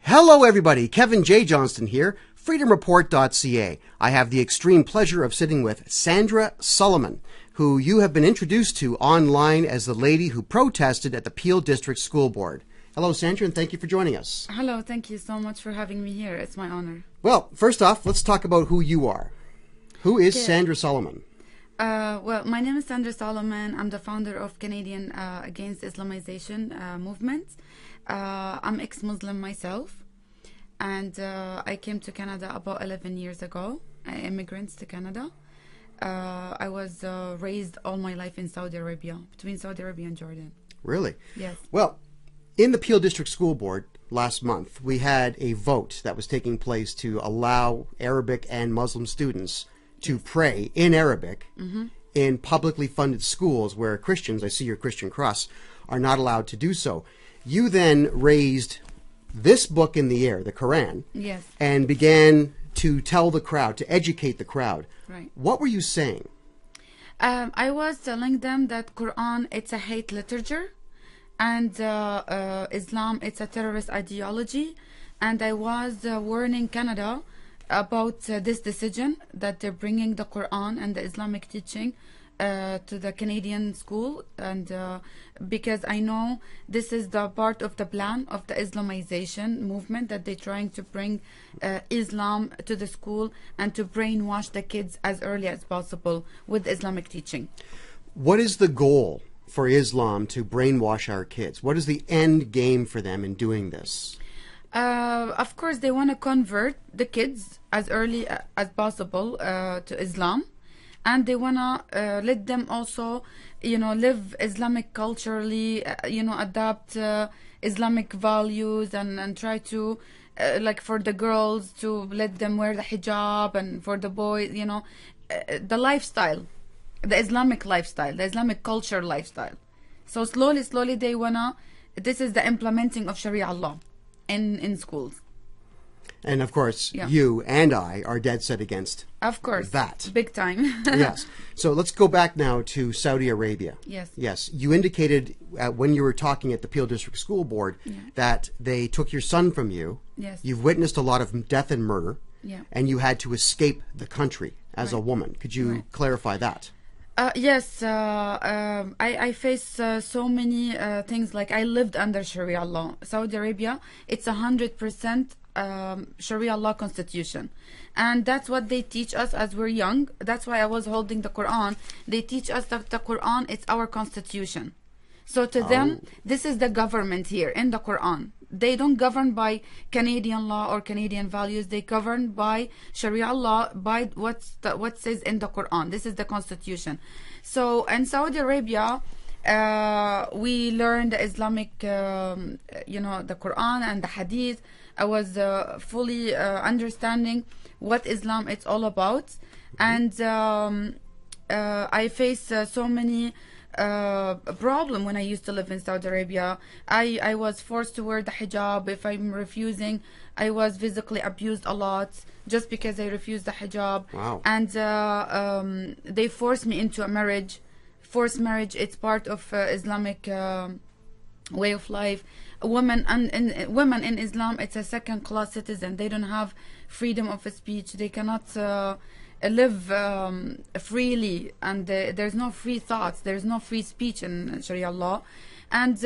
Hello everybody, Kevin J. Johnston here, freedomreport.ca. I have the extreme pleasure of sitting with Sandra Solomon, who you have been introduced to online as the lady who protested at the Peel District School Board. Hello Sandra, and thank you for joining us. Hello, thank you so much for having me here. It's my honor. Well, first off, let's talk about who you are. Who is Sandra Solomon? Well, my name is Sandra Solomon. I'm the founder of Canadian Against Islamization movement. I'm ex-Muslim myself, and I came to Canada about 11 years ago. I immigrant to Canada. I was raised all my life in Saudi Arabia, between Saudi Arabia and Jordan. Really? Yes. Well, in the Peel District School Board last month, we had a vote that was taking place to allow Arabic and Muslim students to pray in Arabic in publicly funded schools where Christians, I see your Christian cross, are not allowed to do so. You then raised this book in the air, the Quran, Yes. and began to tell the crowd, to educate the crowd. Right. What were you saying? I was telling them that Quran, it's a hate literature, and Islam, it's a terrorist ideology, and I was warning Canada about this decision that they're bringing the Quran and the Islamic teaching to the Canadian school, and because I know this is the part of the plan of the Islamization movement, that they're trying to bring Islam to the school and to brainwash the kids as early as possible with Islamic teaching. What is the goal for Islam to brainwash our kids? What is the end game for them in doing this? Of course, they want to convert the kids as early as possible to Islam, and they want to let them also, live Islamic culturally, adopt Islamic values, and try to, like for the girls, to let them wear the hijab, and for the boys, the lifestyle, the Islamic lifestyle, the Islamic culture lifestyle. So slowly they want to, this is the implementing of Sharia law in schools. And of course, you and I are dead set against that. Big time. Yes. So let's go back now to Saudi Arabia. Yes. Yes. You indicated when you were talking at the Peel District School Board that they took your son from you. Yes. You've witnessed a lot of death and murder. Yeah. And you had to escape the country as a woman. Could you clarify that? Yes, I face so many things. Like, I lived under Sharia law. Saudi Arabia, it's 100% Sharia law constitution, and that's what they teach us as we're young. That's why I was holding the Quran. They teach us that the Quran, it's our constitution. So to them, this is the government here in the Quran. They don't govern by Canadian law or Canadian values. They govern by Sharia law, by what says in the Quran. This is the constitution. So in Saudi Arabia, we learned the Islamic, the Quran and the Hadith. I was fully understanding what Islam it's all about, and I faced so many problem when I used to live in Saudi Arabia. I was forced to wear the hijab. If I'm refusing, I was physically abused a lot just because I refused the hijab. Wow. And they forced me into a marriage. Forced marriage, it's part of Islamic way of life. Women in Islam, it's a second-class citizen. They don't have freedom of speech. They cannot live freely, and there's no free thoughts. There's no free speech in Sharia law, and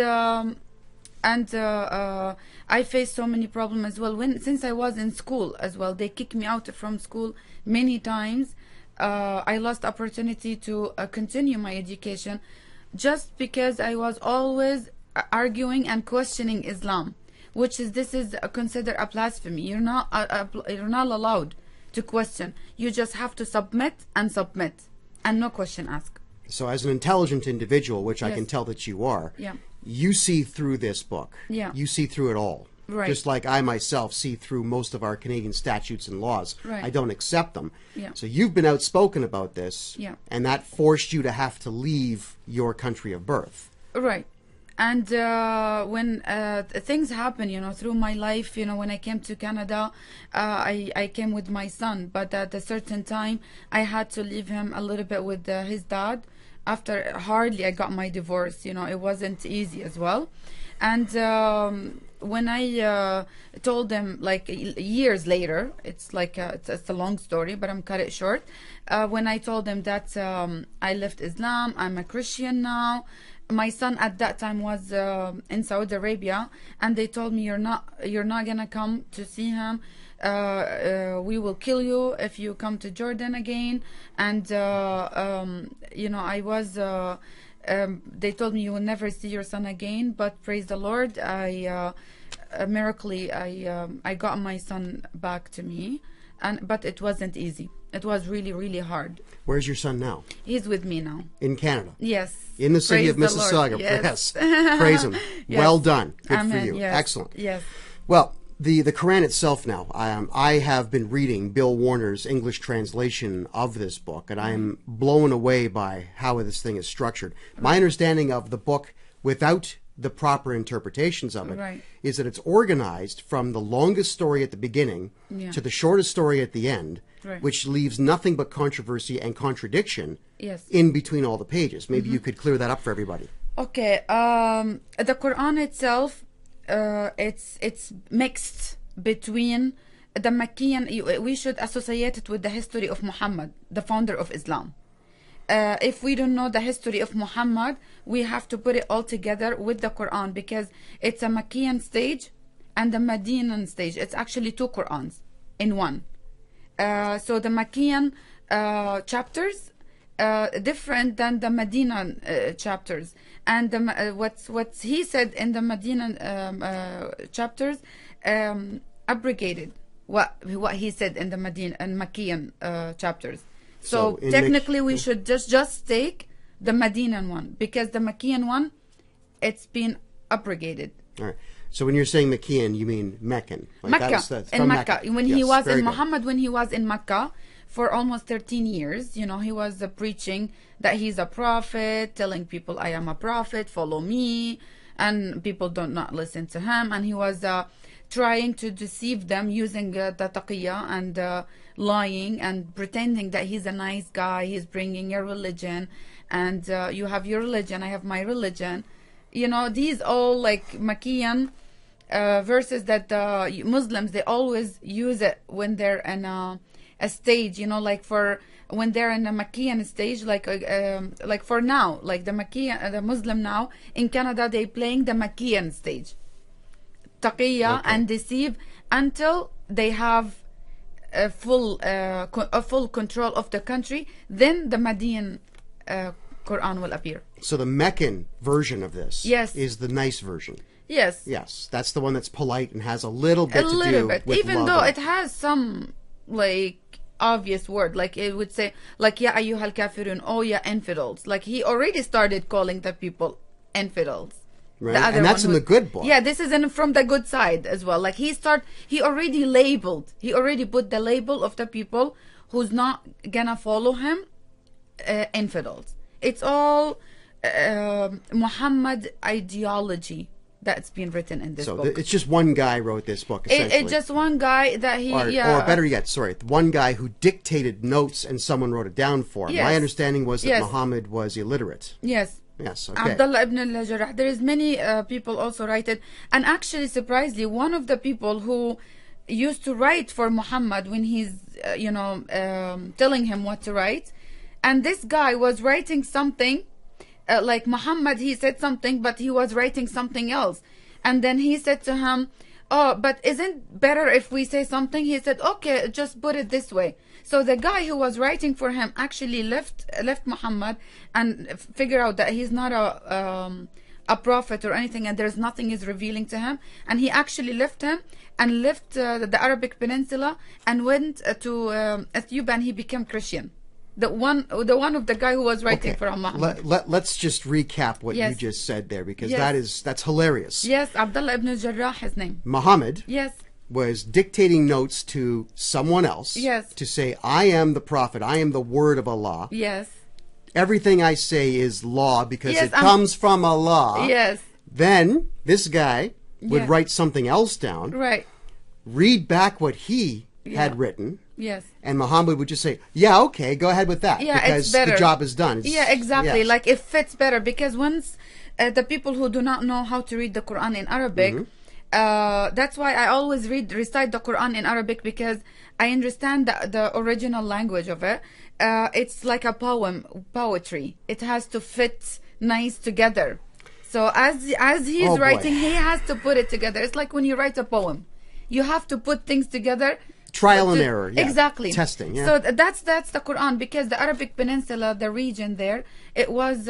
I faced so many problems as well. Since I was in school as well, they kicked me out from school many times. I lost opportunity to continue my education just because I was always arguing and questioning Islam, which is considered a blasphemy. You're not allowed to question. You just have to submit, and no question asked. So as an intelligent individual, which I can tell that you are, you see through this book. Yeah. You see through it all. Right. Just like I myself see through most of our Canadian statutes and laws. Right. I don't accept them. Yeah. So you've been outspoken about this, and that forced you to have to leave your country of birth. Right. And when things happen, through my life, when I came to Canada, I came with my son, but at a certain time, I had to leave him a little bit with his dad. After hardly I got my divorce, it wasn't easy as well. And when I told them, like years later, it's like it's a long story, but I'm cut it short. When I told them that I left Islam, I'm a Christian now. My son at that time was in Saudi Arabia, and they told me, you're not gonna come to see him. We will kill you if you come to Jordan again. And you know, I was they told me, you will never see your son again. But praise the Lord, miraculously I got my son back to me. But it wasn't easy. It was really hard. Where's your son now? He's with me now. In Canada? Yes. In the city of Mississauga? Yes. Praise him. Yes. Well done. Good Amen. for you. Yes. Excellent. Yes. Well, the Quran itself now, I have been reading Bill Warner's English translation of this book, and I am blown away by how this thing is structured. My understanding of the book, without the proper interpretations of it, is that it's organized from the longest story at the beginning to the shortest story at the end, which leaves nothing but controversy and contradiction in between all the pages. Maybe you could clear that up for everybody. Okay. The Quran itself, it's mixed between the Maccayan. We should associate it with the history of Muhammad, the founder of Islam. If we don't know the history of Muhammad, we have to put it all together with the Quran, because it's a Maccayan stage and the Medinan stage. It's actually two Qurans in one. So the Maccayan chapters different than the Medinan chapters, and what's he said in the Medinan chapters abrogated what he said in the Maccayan chapters. So technically, we should just take the Medinan one, because the Maccayan one, it's been abrogated. All right. So when you're saying Maccayan, you mean Meccan? Like Mecca. In Mecca. When he was in Muhammad, when he was in Mecca for almost 13 years, you know, he was preaching that he's a prophet, telling people, I am a prophet, follow me, and people don't not listen to him. And he was trying to deceive them using the taqiyya and lying and pretending that he's a nice guy, he's bringing a religion, and you have your religion, I have my religion. You know, these all like Maccayan verses that the Muslims, they always use it when they're in a stage, you know, like for when they're in a Maccayan stage, like for now, like the Maccayan, the Muslim now in Canada, they playing the Maccayan stage, taqiyya and deceive until they have a full control of the country. Then the Median Quran will appear. So the Meccan version of this is the nice version. Yes. Yes, that's the one that's polite and has a little bit to do with even love. Though it has some like obvious word, like it would say like ya ayyuhal kafirun, oh yeah infidels. Like he already started calling the people infidels. Right. And that's in the good book. Yeah, this is from the good side as well. Like he already put the label of the people who's not gonna follow him infidels. It's all Muhammad ideology that's been written in this book. So it's just one guy wrote this book, essentially. It's just one guy that or better yet, one guy who dictated notes and someone wrote it down for him. My understanding was that Muhammad was illiterate. Yes. Yes, okay. Abdullah ibn al-Jarrah. There is many people also write it. And actually, surprisingly, one of the people who used to write for Muhammad when he's, telling him what to write, and this guy was writing something, like Muhammad, he said something, but he was writing something else. And then he said to him, oh, but isn't better if we say something? He said, okay, just put it this way. So the guy who was writing for him actually left Muhammad and figured out that he's not a prophet or anything, and there's nothing is revealing to him. And he actually left him and left the Arabic Peninsula and went to Ethiopia, and he became Christian. The one of the guy who was writing for Muhammad. Let's just recap what you just said there, because that's hilarious. Yes, Abdullah ibn Jarrah, his name. Muhammad was dictating notes to someone else to say, I am the prophet, I am the word of Allah. Yes. Everything I say is law because it comes from Allah. Yes. Then this guy would write something else down. Right. Read back what he had written. Yes. And Muhammad would just say, yeah, okay, go ahead with that. Yeah, because it's better. The job is done. Exactly. Like it fits better, because once the people who do not know how to read the Quran in Arabic. That's why I always recite the Quran in Arabic, because I understand the original language of it. It's like a poetry. It has to fit nice together. So as he's writing, he has to put it together. It's like when you write a poem, you have to put things together. Trial and error. Yeah. Exactly. Testing. Yeah. So that's the Quran, because the Arabic Peninsula, the region there, it was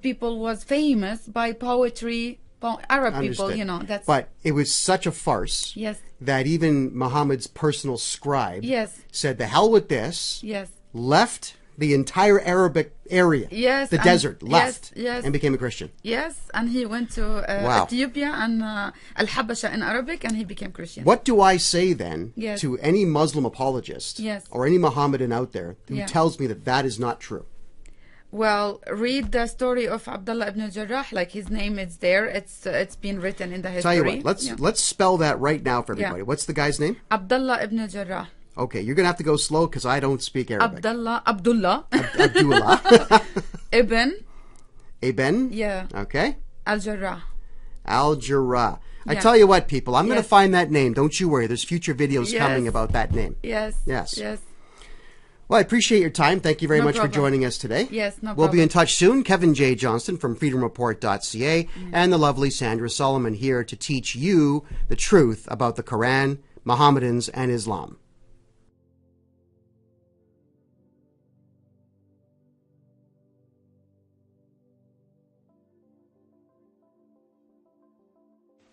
people was famous by poetry. Arab people, you know. That's. But it was such a farce. Yes. That even Muhammad's personal scribe. Yes. Said the hell with this. Yes. Left the entire Arabic area. Yes. The desert. Left. Yes. And became a Christian. Yes. And he went to Ethiopia and Al-Habasha in Arabic, and he became Christian. What do I say then Yes. to any Muslim apologist or any Mohammedan out there who tells me that that is not true? Well, read the story of Abdullah ibn Jarrah. Like, his name is there. It's been written in the history. Tell you what, let's spell that right now for everybody. Yeah. What's the guy's name? Abdullah ibn Jarrah. Okay, you're gonna have to go slow because I don't speak Arabic. Abdullah. Abdullah. Ibn. Yeah. Okay. Al-Jarrah. Al-Jarrah. I Yeah. tell you what, people, I'm gonna Yes. find that name. Don't you worry. There's future videos Yes. coming about that name. Yes. Yes. Yes. Well, I appreciate your time. Thank you very No much problem. for joining us today. Yes, no We'll be problem. in touch soon. Kevin J. Johnston from freedomreport.ca and the lovely Sandra Solomon here to teach you the truth about the Quran, Mohammedans, and Islam.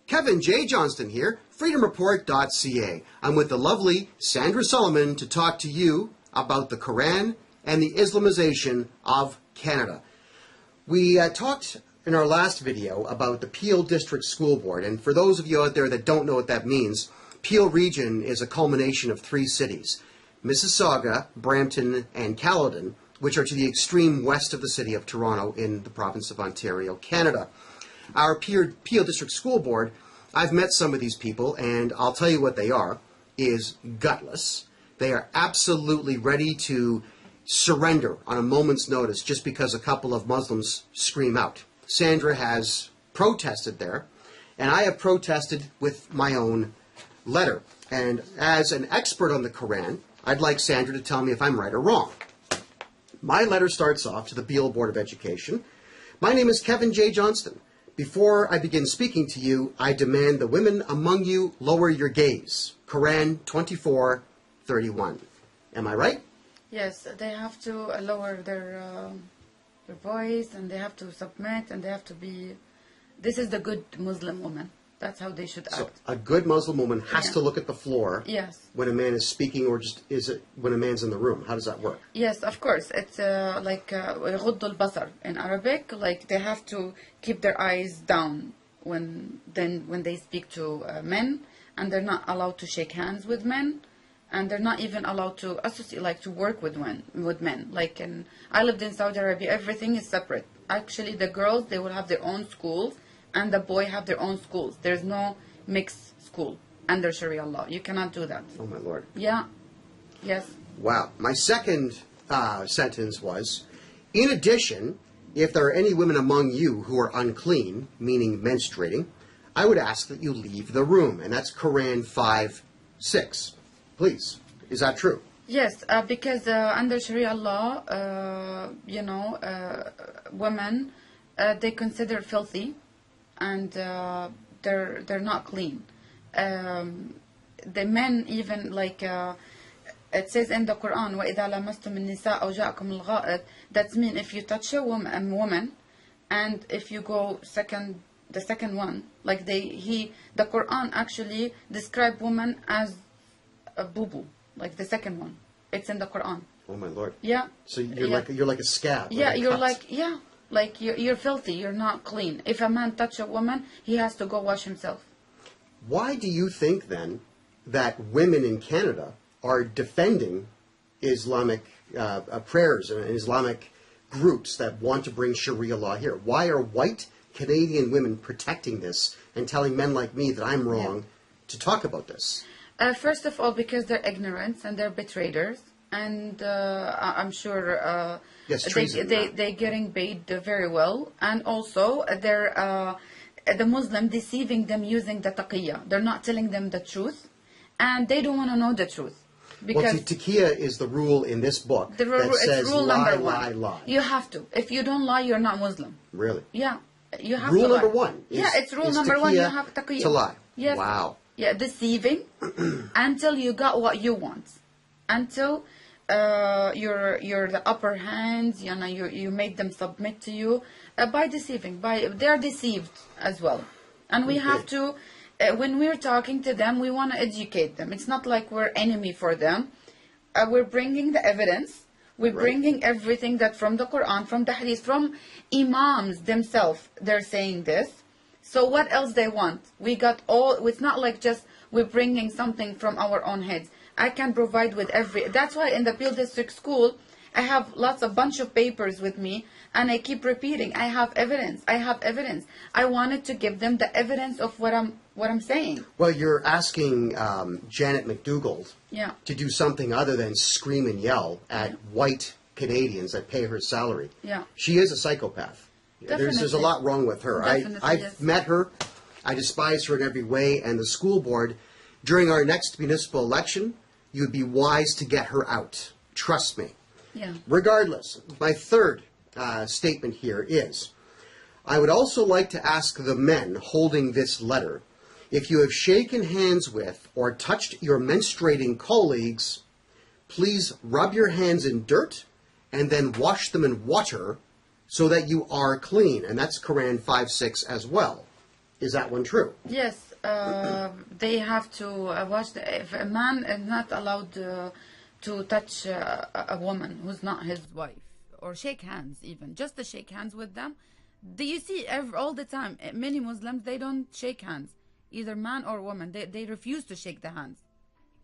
Kevin J. Johnston here, freedomreport.ca. I'm with the lovely Sandra Solomon to talk to you about the Quran and the Islamization of Canada. We talked in our last video about the Peel District School Board, and for those of you out there that don't know what that means, Peel Region is a culmination of 3 cities, Mississauga, Brampton, and Caledon, which are to the extreme west of the city of Toronto in the province of Ontario, Canada. Our Peel District School Board, I've met some of these people, and I'll tell you what they are, is gutless. They are absolutely ready to surrender on a moment's notice just because a couple of Muslims scream out. Sandra has protested there, and I have protested with my own letter. And as an expert on the Quran, I'd like Sandra to tell me if I'm right or wrong. My letter starts off to the Peel Board of Education. My name is Kevin J. Johnston. Before I begin speaking to you, I demand the women among you lower your gaze. Quran 24:31. Am I right? Yes, they have to lower their voice, and they have to submit, and they have to be. This is the good Muslim woman. That's how they should act. So a good Muslim woman has to look at the floor Yes. when a man is speaking, or just is it when a man's in the room? How does that work? Yes, of course. It's like غض البصر in Arabic. Like, they have to keep their eyes down when they speak to men, and they're not allowed to shake hands with men, and they're not even allowed to associate, like, to work with men. Like, I lived in Saudi Arabia. Everything is separate. Actually, the girls, they will have their own schools, and the boy have their own schools. There's no mixed school under Sharia law. You cannot do that. Oh my Lord. Yeah. Yes. Wow. My second sentence was, in addition, if there are any women among you who are unclean, meaning menstruating, I would ask that you leave the room. And that's Quran 5:6. Please. Is that true? Yes, because under Sharia law, women, they consider filthy, and they're not clean. The men even, like, it says in the Quran, وَإِذَا لَمَسْتُمُ النِّسَاءَ أَوْ جَاءَكُمُ الْغَائِطُ. That means if you touch a woman, and if you go the second one, like the Quran actually describe woman as a boo-boo, like the second one. It's in the Quran. Oh my Lord. Yeah. So you're like a scab. Yeah, you're cut. like you're filthy. You're not clean. If a man touch a woman, he has to go wash himself. Why do you think then that women in Canada are defending Islamic prayers and Islamic groups that want to bring Sharia law here? Why are white Canadian women protecting this and telling men like me that I'm wrong to talk about this? First of all, because they're ignorant and they're betrayers. and I'm sure Yes, treason, yeah. they're getting paid very well, and also they're the Muslim deceiving them using the taqiyya. They're not telling them the truth, and they don't want to know the truth. Well, taqiyya is the rule in this book that says rule lie, number one. lie, lie. You have to. If you don't lie, you're not Muslim. Really? Yeah, you have rule to lie. number one. It's rule number one. You have taqiyya to lie. Yes. Wow. Yeah, deceiving until you got what you want, until you're the upper hand. You know, you make them submit to you by deceiving. They're deceived as well, and we have to. When we're talking to them, we want to educate them. It's not like we're enemy for them. We're bringing the evidence. We're bringing everything that from the Quran, from the Hadith, from Imams themselves. They're saying this. So what else they want? We got all. It's not like just we're bringing something from our own heads. I can provide with every. That's why in the Peel District School, I have bunch of papers with me, and I keep repeating, I have evidence. I have evidence. I wanted to give them the evidence of what I'm saying. Well, you're asking Janet McDougall to do something other than scream and yell at white Canadians that pay her salary. Yeah. She is a psychopath. There's a lot wrong with her. I've met her. I despise her in every way, and the school board, during our next municipal election, you'd be wise to get her out. Trust me. Yeah. Regardless, my third statement here is, I would also like to ask the men holding this letter, if you have shaken hands with or touched your menstruating colleagues, please rub your hands in dirt and then wash them in water so that you are clean. And that's Quran 5:6 as well. Is that one true? Yes. They have to wash. If a man is not allowed to touch a woman who's not his wife, or shake hands even, just to shake hands with them. Do you see all the time, many Muslims, they don't shake hands, either man or woman. They refuse to shake the hands.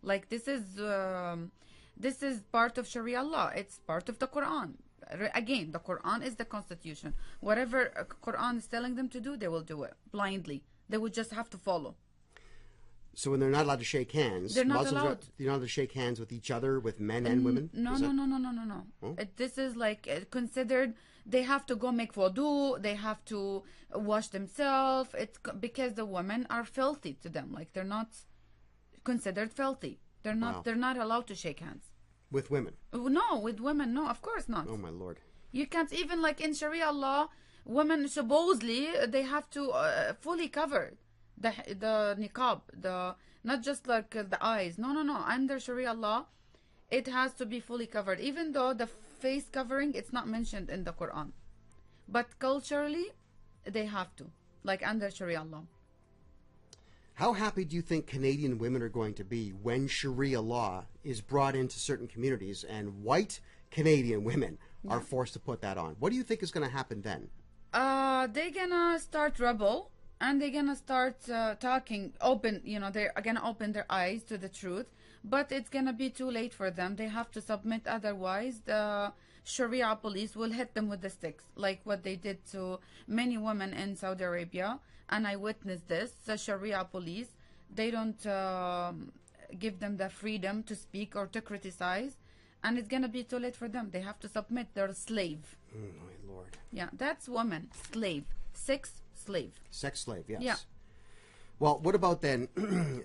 Like this is part of Sharia law. It's part of the Quran. Again, the Quran is the constitution. Whatever Quran is telling them to do, they will do it blindly. They will just have to follow. So when they're not allowed to shake hands, they're not Muslims allowed. They're not allowed to shake hands with each other, with men and women? No. Oh? This is like considered. They have to go make wudu. They have to wash themselves. It's because the women are filthy to them. Like they're not considered filthy. They're not. Wow. They're not allowed to shake hands. With women? No, with women, no, of course not. Oh my Lord! You can't even, like in Sharia law, women supposedly they have to fully cover the niqab, not just like the eyes. No. Under Sharia law, it has to be fully covered. Even though the face covering, it's not mentioned in the Quran, but culturally, they have to, like under Sharia law. How happy do you think Canadian women are going to be when Sharia law is brought into certain communities and white Canadian women are forced to put that on? What do you think is going to happen then? They're gonna start rebel, and they're gonna start talking open. They're gonna open their eyes to the truth, but it's gonna be too late for them. They have to submit, otherwise the Sharia police will hit them with the sticks, like what they did to many women in Saudi Arabia. And I witnessed this. The Sharia police, they don't give them the freedom to speak or to criticize, and it's gonna be too late for them. They have to submit. They're a slave. Oh my Lord! Yeah, that's woman, slave, sex slave. Sex slave, yes. Yeah. Well, what about then?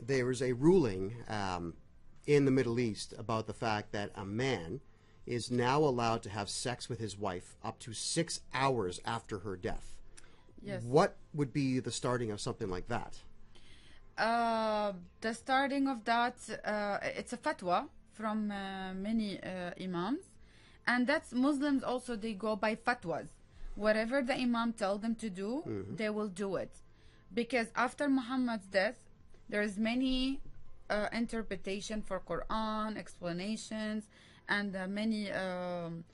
There was a ruling in the Middle East about the fact that a man is now allowed to have sex with his wife up to 6 hours after her death. Yes. What would be the starting of something like that? The starting of that, it's a fatwa from many imams, and that's Muslims also, they go by fatwas. Whatever the imam tells them to do, they will do it. Because after Muhammad's death, there's many interpretation for Quran, explanations, and many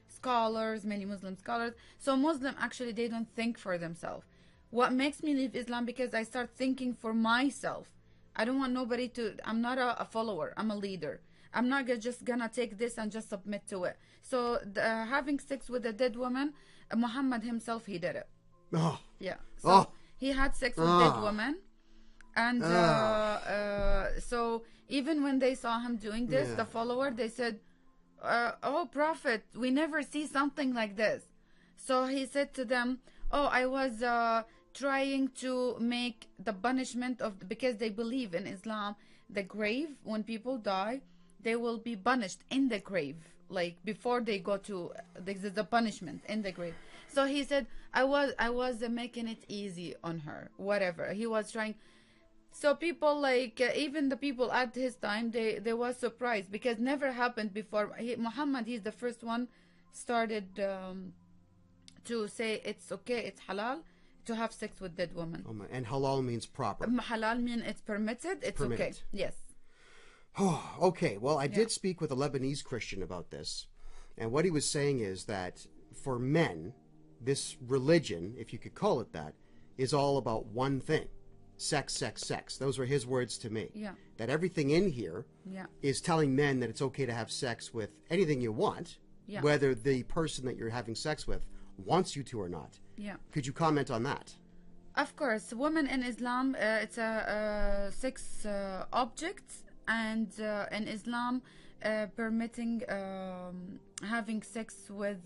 scholars, many Muslim scholars. So Muslim, actually, they don't think for themselves. What makes me leave Islam, because I start thinking for myself. I don't want nobody to, I'm not a follower, I'm a leader. I'm not just gonna take this and just submit to it. So having sex with a dead woman, Muhammad himself, he did it. Oh. Yeah. So he had sex with dead women. And so even when they saw him doing this, the follower, they said, oh, Prophet, we never see something like this. So he said to them, oh, I was trying to make the punishment of, because they believe in Islam, the grave, when people die, they will be punished in the grave, like before they go to the punishment in the grave. So he said, I was making it easy on her, whatever. He was trying. So people, like even the people at his time, they were surprised, because never happened before. Muhammad, he's the first one started to say it's okay, it's halal to have sex with dead women. Oh my, and halal means proper. Halal means it's permitted, it's Permitted. okay. Yes. Oh, okay. Well, I did speak with a Lebanese Christian about this, and what he was saying is that for men, this religion, if you could call it that, is all about one thing: sex, sex, sex. Those were his words to me. Yeah. That everything in here Yeah. is telling men that it's okay to have sex with anything you want, Yeah. whether the person that you're having sex with wants you to or not. Yeah. Could you comment on that? Of course, women in Islam, it's a sex object, and in Islam, permitting having sex with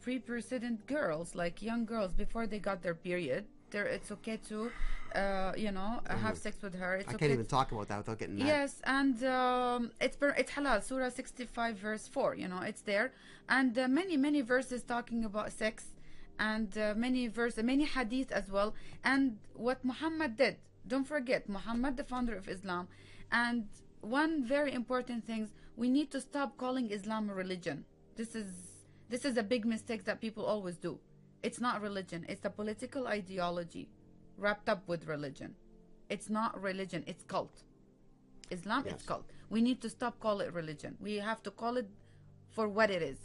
pre-precedent girls, like young girls, before they got their period. It's okay to, have sex with her. It's I okay can't even talk about that without getting mad. Yes, and it's halal. Surah 65 verse 4. It's there, and many verses talking about sex, and many hadith as well. And what Muhammad did. Don't forget, Muhammad, the founder of Islam, and one very important thing: we need to stop calling Islam a religion. This is a big mistake that people always do. It's not religion. It's a political ideology wrapped up with religion. It's not religion. It's cult. Islam, Yes. it's cult. We need to stop calling it religion. We have to call it for what it is.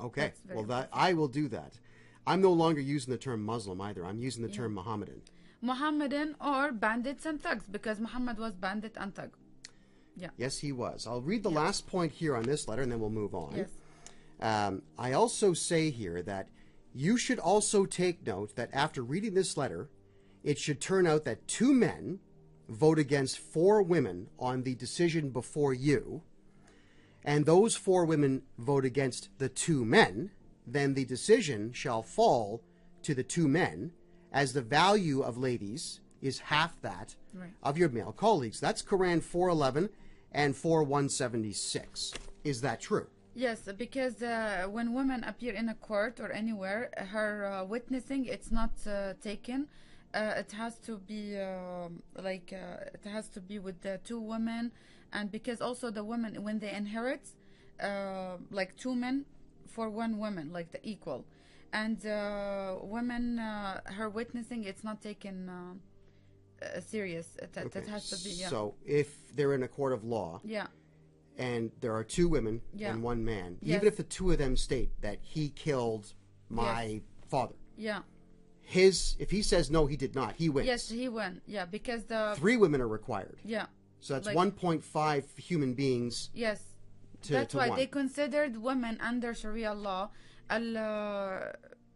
Okay. That's very Well, I will do that. I'm no longer using the term Muslim either. I'm using the term Mohammedan. Mohammedan or bandits and thugs, because Muhammad was bandit and thug. Yeah. Yes, he was. I'll read the last point here on this letter, and then we'll move on. Yes. I also say here that you should also take note that after reading this letter, it should turn out that 2 men vote against 4 women on the decision before you, and those 4 women vote against the 2 men, then the decision shall fall to the 2 men, as the value of ladies is half that of your male colleagues. That's Quran 4:11 and 4:176. Is that true? Yes, because when women appear in a court or anywhere, her witnessing, it's not taken. It has to be it has to be with the 2 women, and because also the women, when they inherit, like 2 men for 1 woman, like the equal, and women, her witnessing, it's not taken serious. It has to be. Yeah. So if they're in a court of law, Yeah. and there are 2 women Yeah. and 1 man, Yes. even if the 2 of them state that he killed my father, Yeah. if he says no, he did not, he wins. Yes, he won. Yeah, because the 3 women are required. yeah. So that's Like- 1.5 human beings. Yes. To- That's to why one. they considered women under Sharia law.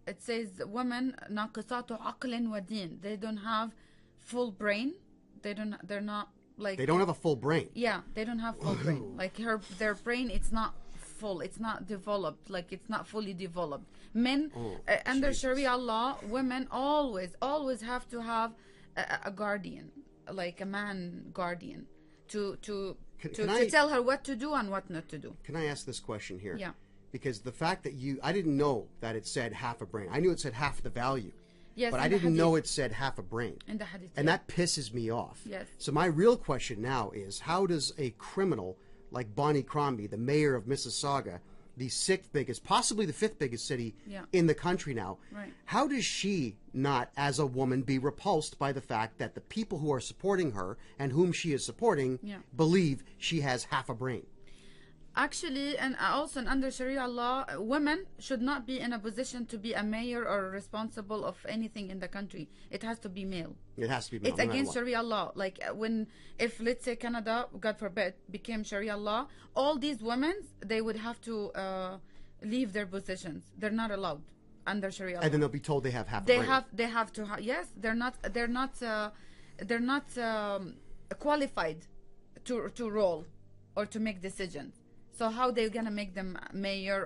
It says women ناقصات عقل ودين. They don't have full brain. They're not like. They don't have a full brain. Yeah, they don't have full brain. Like their brain, it's not full. It's not developed. Like it's not fully developed. Men under Jesus. Sharia law, women always have to have a guardian, like a man guardian, to Can I- tell her what to do and what not to do. Can I ask this question here? Yeah. Because the fact that I didn't know that it said half a brain. I knew it said half the value. Yes, But in I the didn't know hadith. it said half a brain. In the hadith, And yeah. that pisses me off. Yes. So my real question now is, how does a criminal like Bonnie Crombie, the mayor of Mississauga, the 6th biggest, possibly the 5th biggest city Yeah. in the country now, Right. how does she not, as a woman, be repulsed by the fact that the people who are supporting her and whom she is supporting Yeah. believe she has half a brain? Actually, and also under Sharia law, women should not be in a position to be a mayor or responsible of anything in the country. It has to be male. It has to be male, It's no matter against what. Sharia law. Like if let's say Canada, God forbid, became Sharia law, all these women, they would have to leave their positions. They're not allowed under Sharia law. And then they'll be told they have half a They brain. have to yes, they're not qualified to roll or to make decisions. So how they gonna make them mayor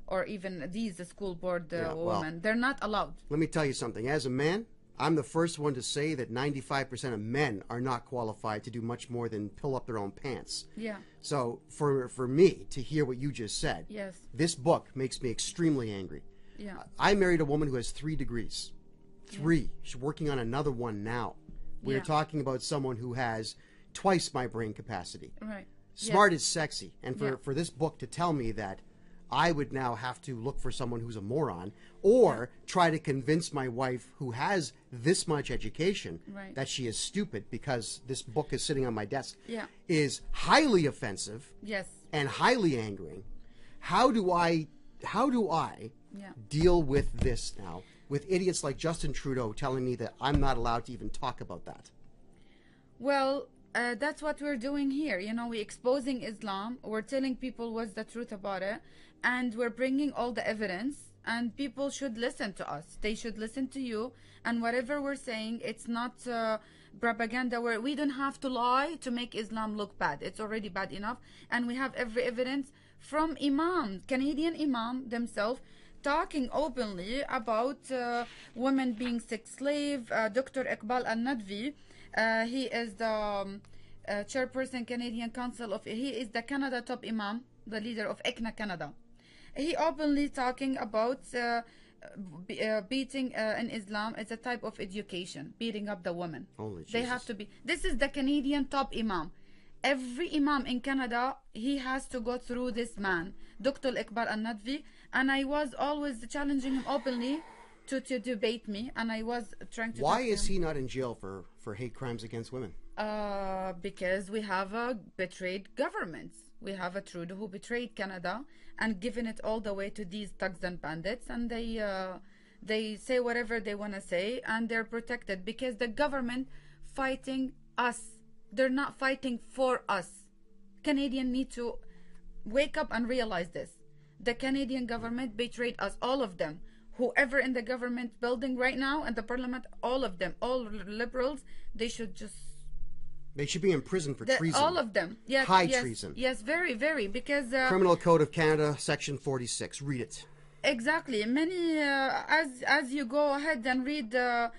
or even these school board women? They're not allowed. Let me tell you something. As a man, I'm the first one to say that 95% of men are not qualified to do much more than pull up their own pants. Yeah. So for me to hear what you just said, Yes. this book makes me extremely angry. Yeah. I married a woman who has 3 degrees. 3. She's working on another one now. We're talking about someone who has twice my brain capacity. Right. Smart is sexy. And for this book to tell me that I would now have to look for someone who's a moron or try to convince my wife who has this much education that she is stupid because this book is sitting on my desk is highly offensive and highly angering. How do I deal with this now with idiots like Justin Trudeau telling me that I'm not allowed to even talk about that? Well, that's what we're doing here. You know, we're exposing Islam. We're telling people what's the truth about it. And we're bringing all the evidence. And people should listen to us. They should listen to you. And whatever we're saying, it's not propaganda where we don't have to lie to make Islam look bad. It's already bad enough. And we have every evidence from imams, Canadian imam themselves, talking openly about women being sex slave. Dr. Iqbal Al-Nadvi, he is the chairperson Canadian Council of, he is the Canada top imam, the leader of ECNA Canada. He openly talking about beating in Islam is a type of education, beating up the women. Holy Jesus. They have to be. This is the Canadian top imam. Every imam in Canada, he has to go through this man, Dr. Iqbal Al-Nadvi, and I was always challenging him openly to debate me, and I was trying to. Why is he not in jail for hate crimes against women? Because we have a betrayed government. We have a Trudeau who betrayed Canada and given it all the way to these thugs and bandits, and they say whatever they want to say, and they're protected because the government fighting us. They're not fighting for us. Canadians need to wake up and realize this. The Canadian government betrayed us, all of them. Whoever in the government building right now and the parliament, all of them, all liberals, they should just... They should be in prison for treason. All of them. Yes, High treason. Yes, very, very, because... Criminal Code of Canada, Section 46. Read it. Exactly. Many, as you go ahead and read the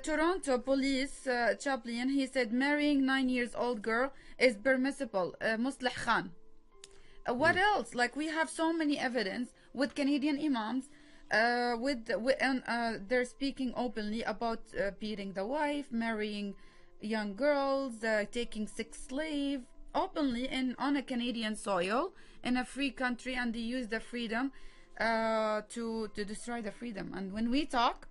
Toronto police chaplain, he said marrying 9-year-old girl is permissible. Musleh Khan. What else? Like, we have so many evidence with Canadian imams. They're speaking openly about beating the wife, marrying young girls, taking sex slave openly on a Canadian soil in a free country, and they use the freedom to destroy the freedom. And when we talk,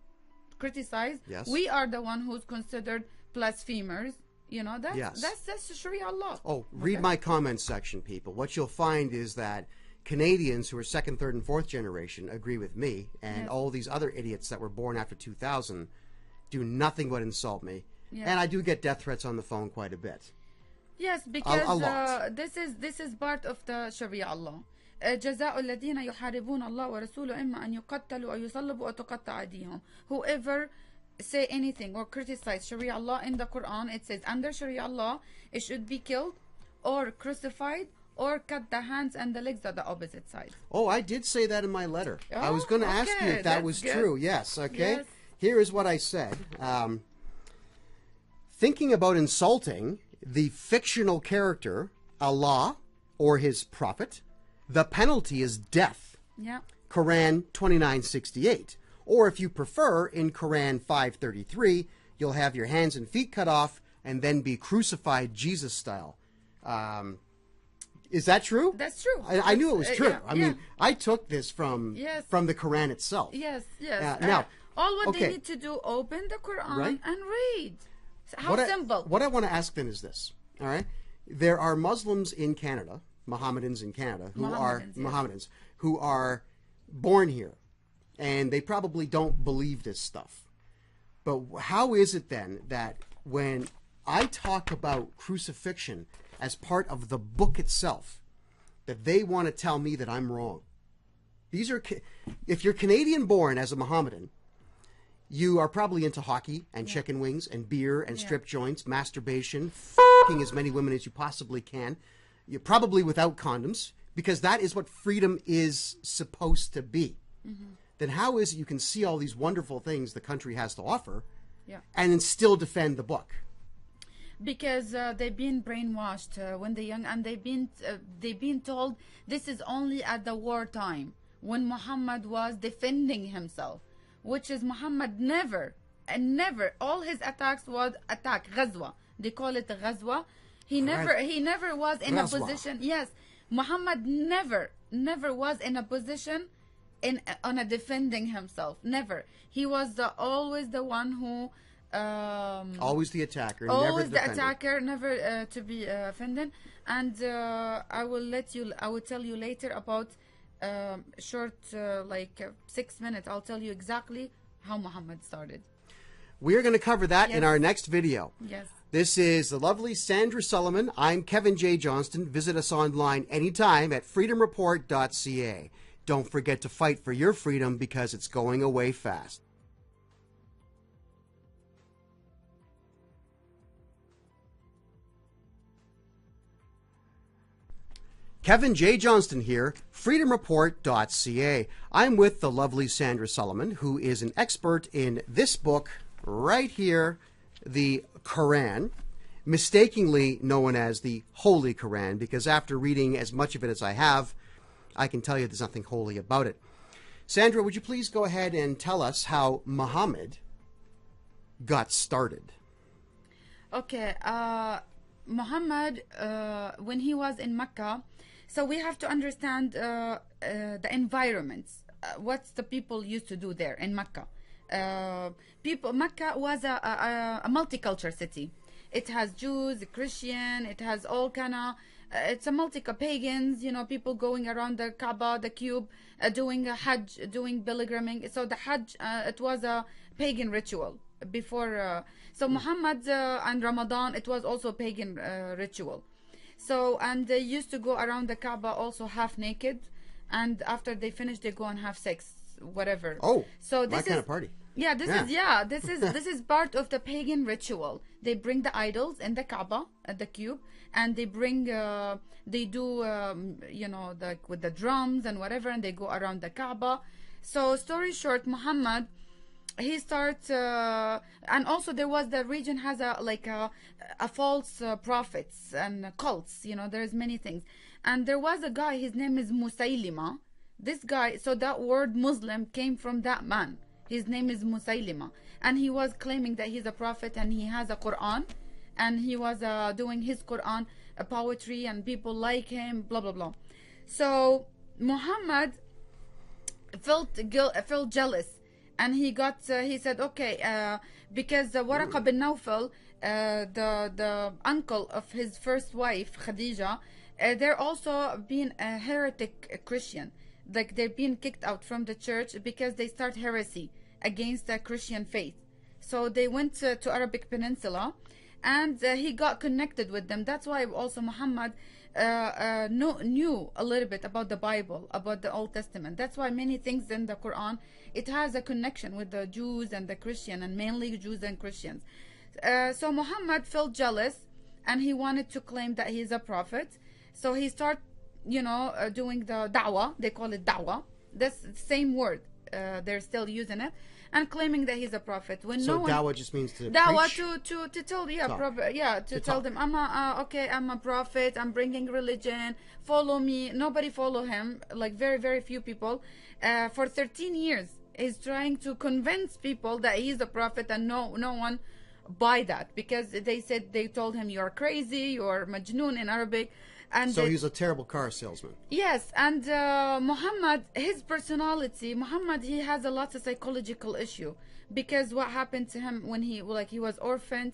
criticize, we are the one who's considered blasphemers. You know, that's Sharia law. Oh, read my comment section, people. What you'll find is that Canadians who are 2nd, 3rd, and 4th generation agree with me, and all these other idiots that were born after 2000 do nothing but insult me. And I do get death threats on the phone quite a bit. Yes, because this is part of the Sharia law. جزاء الذين يحاربون الله ورسوله إما أن يقتلوا أو يصلبوا أو تقطع أيديهم. Whoever say anything or criticize Sharia law in the Quran, it says under Sharia law it should be killed or crucified or cut the hands and the legs at the opposite side. Oh, I did say that in my letter. I was going to ask you if that was true. Yes, okay. Yes. Here is what I said. Thinking about insulting the fictional character, Allah, or his prophet, the penalty is death. Yeah. Quran 29:68. Or if you prefer, in Quran 5:33, you'll have your hands and feet cut off and then be crucified Jesus style. Is that true? That's true. I knew it was true. Yeah, I mean, I took this from the Quran itself. Yes, yes. Now, all what they need to do, open the Quran and read. How simple. What I want to ask then is this, all right? There are Muslims in Canada, Mohammedans in Canada, who are born here, and they probably don't believe this stuff. But how is it then that when I talk about crucifixion as part of the book itself, that they want to tell me that I'm wrong? These are, if you're Canadian born as a Mohammedan, you are probably into hockey and chicken wings and beer and strip joints, masturbation, f***ing as many women as you possibly can. You're probably without condoms. because that is what freedom is supposed to be, then how is it you can see all these wonderful things the country has to offer and then still defend the book? Because they've been brainwashed when they're young, and they've been told this is only at the wartime when Muhammad was defending himself, which is Muhammad never all his attacks was ghazwa. They call it a ghazwa. He never was in a position. Yes, Muhammad never was in a position on a defending himself. Never. He was always the one who always the attacker, always never the attacker, never to be offended. And I will tell you later about short 6 minutes. I'll tell you exactly how Muhammad started. We're going to cover that in our next video. Yes. This is the lovely Sandra Solomon. I'm Kevin J. Johnston. Visit us online anytime at freedomreport.ca. Don't forget to fight for your freedom, because it's going away fast. Kevin J. Johnston here, freedomreport.ca. I'm with the lovely Sandra Solomon, who is an expert in this book right here, the Quran, mistakenly known as the Holy Quran, because after reading as much of it as I have, I can tell you there's nothing holy about it. Sandra, would you please go ahead and tell us how Muhammad got started? Okay, Muhammad, when he was in Mecca, so we have to understand the environments. What the people used to do there in Mecca. Mecca was a multicultural city. It has Jews, Christian, it has all kind of, it's a pagans, people going around the Kaaba, the cube, doing a Hajj, doing pilgriming. So the Hajj, it was a pagan ritual before. So Muhammad and Ramadan, it was also pagan ritual. So, and they used to go around the Kaaba also half naked, and after they finish, they go and have sex, whatever. Oh, so this my kind of party. Yeah, this is part of the pagan ritual. They bring the idols in the Kaaba at the cube, and they bring they do with the drums and whatever, and they go around the Kaaba. So story short, Muhammad, he starts and also there was, the region has a false prophets and cults, there's many things. And there was a guy, his name is Musaylima. This guy, so that word Muslim came from that man. His name is Musaylima, and he was claiming that he's a prophet and he has a Quran, and he was doing his Quran poetry, and people like him, blah blah blah. So Muhammad felt jealous, and he said, okay, because Waraqa bin Nawfal, the uncle of his first wife Khadija, they're also being a heretic Christian. Like, they're being kicked out from the church because they start heresy against the Christian faith. So they went to Arabic Peninsula, and he got connected with them. That's why also Muhammad knew a little bit about the Bible, about the Old Testament. That's why many things in the Quran, it has a connection with the Jews and the Christian, and mainly Jews and Christians. So Muhammad felt jealous, and he wanted to claim that he's a prophet. So he started doing the da'wah. They call it da'wah. That's the same word. They're still using it, and claiming that he's a prophet. When so no one, da'wah just means to da'wah preach? to tell, to tell them, I'm a prophet. I'm bringing religion. Follow me. Nobody follow him. Like very, very few people. For 13 years, he's trying to convince people that he's a prophet, and no one buy that, because they told him you're crazy, you're majnoon in Arabic. And so he's a terrible car salesman. Yes, and Muhammad, his personality, he has a lot of psychological issue, because what happened to him when he was orphaned,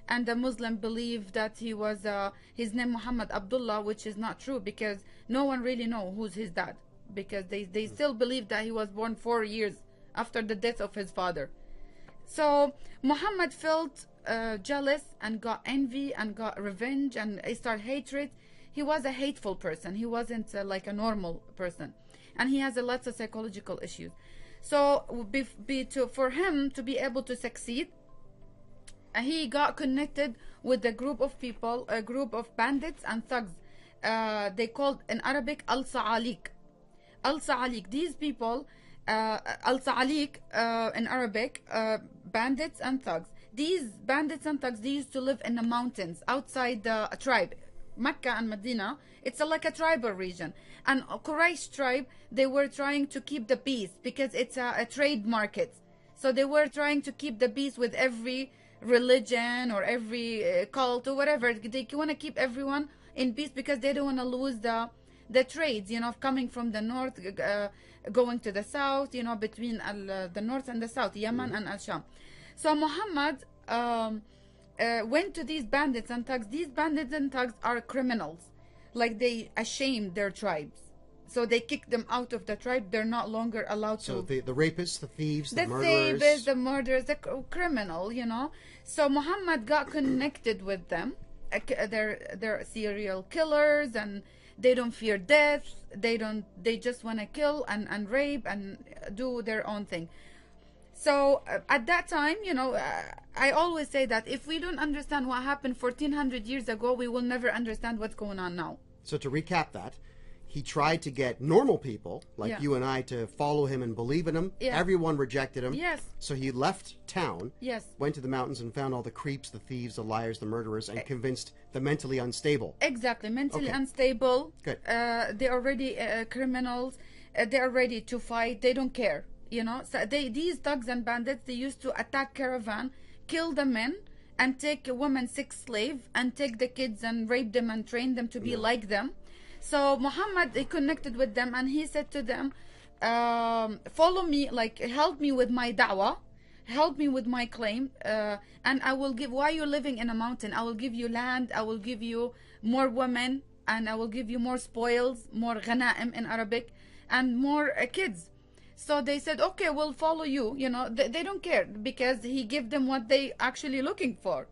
and the Muslim believed that he was his name Muhammad Abdullah, which is not true, because no one really know who's his dad, because they still believe that he was born 4 years after the death of his father. So Muhammad felt jealous, and got envy, and got revenge, and he started hatred. He was a hateful person. He wasn't like a normal person, and he has a lot of psychological issues. So for him to be able to succeed, he got connected with a group of people, a group of bandits and thugs. they called in Arabic al-Sa'alik. Al-Sa'alik, these people, al-Sa'alik in Arabic, bandits and thugs. These bandits and thugs, they used to live in the mountains outside the tribe. Mecca and Medina, it's like a tribal region. And Quraysh tribe, they were trying to keep the peace because it's a trade market. So they were trying to keep the peace with every religion or every cult or whatever. They want to keep everyone in peace because they don't want to lose the trades, you know, coming from the north, going to the south, you know, between the north and the south, Yemen and Al-Sham. So Muhammad went to these bandits and thugs. These bandits and thugs are criminals. Like, they ashamed their tribes. So they kicked them out of the tribe. They're not longer allowed to. So the rapists, the thieves, the murderers. murderers. The murderers, the criminal, you know. So Muhammad got connected with them. They're serial killers, and they don't fear death. They just want to kill and rape and do their own thing. So at that time, you know, I always say that if we don't understand what happened 1400 years ago, we will never understand what's going on now. So to recap that, he tried to get normal people like Yeah. you and I to follow him and believe in him. Yeah. Everyone rejected him. Yes. So he left town, Yes. went to the mountains and found all the creeps, the thieves, the liars, the murderers, and convinced the mentally unstable. Exactly, mentally Okay. unstable. Good. They're already criminals. They are ready to fight. They don't care, you know. So these thugs and bandits, they used to attack caravan, kill the men, and take women, sex slave, and take the kids and rape them and train them to be like them. So Muhammad, he connected with them, and he said to them, follow me, like, help me with my da'wah, help me with my claim, and I will give, why you're living in a mountain, I will give you land, I will give you more women, and I will give you more spoils, more ghanaim in Arabic, and more kids. So they said, okay, we'll follow you. You know, they don't care because he gave them what they actually looking for.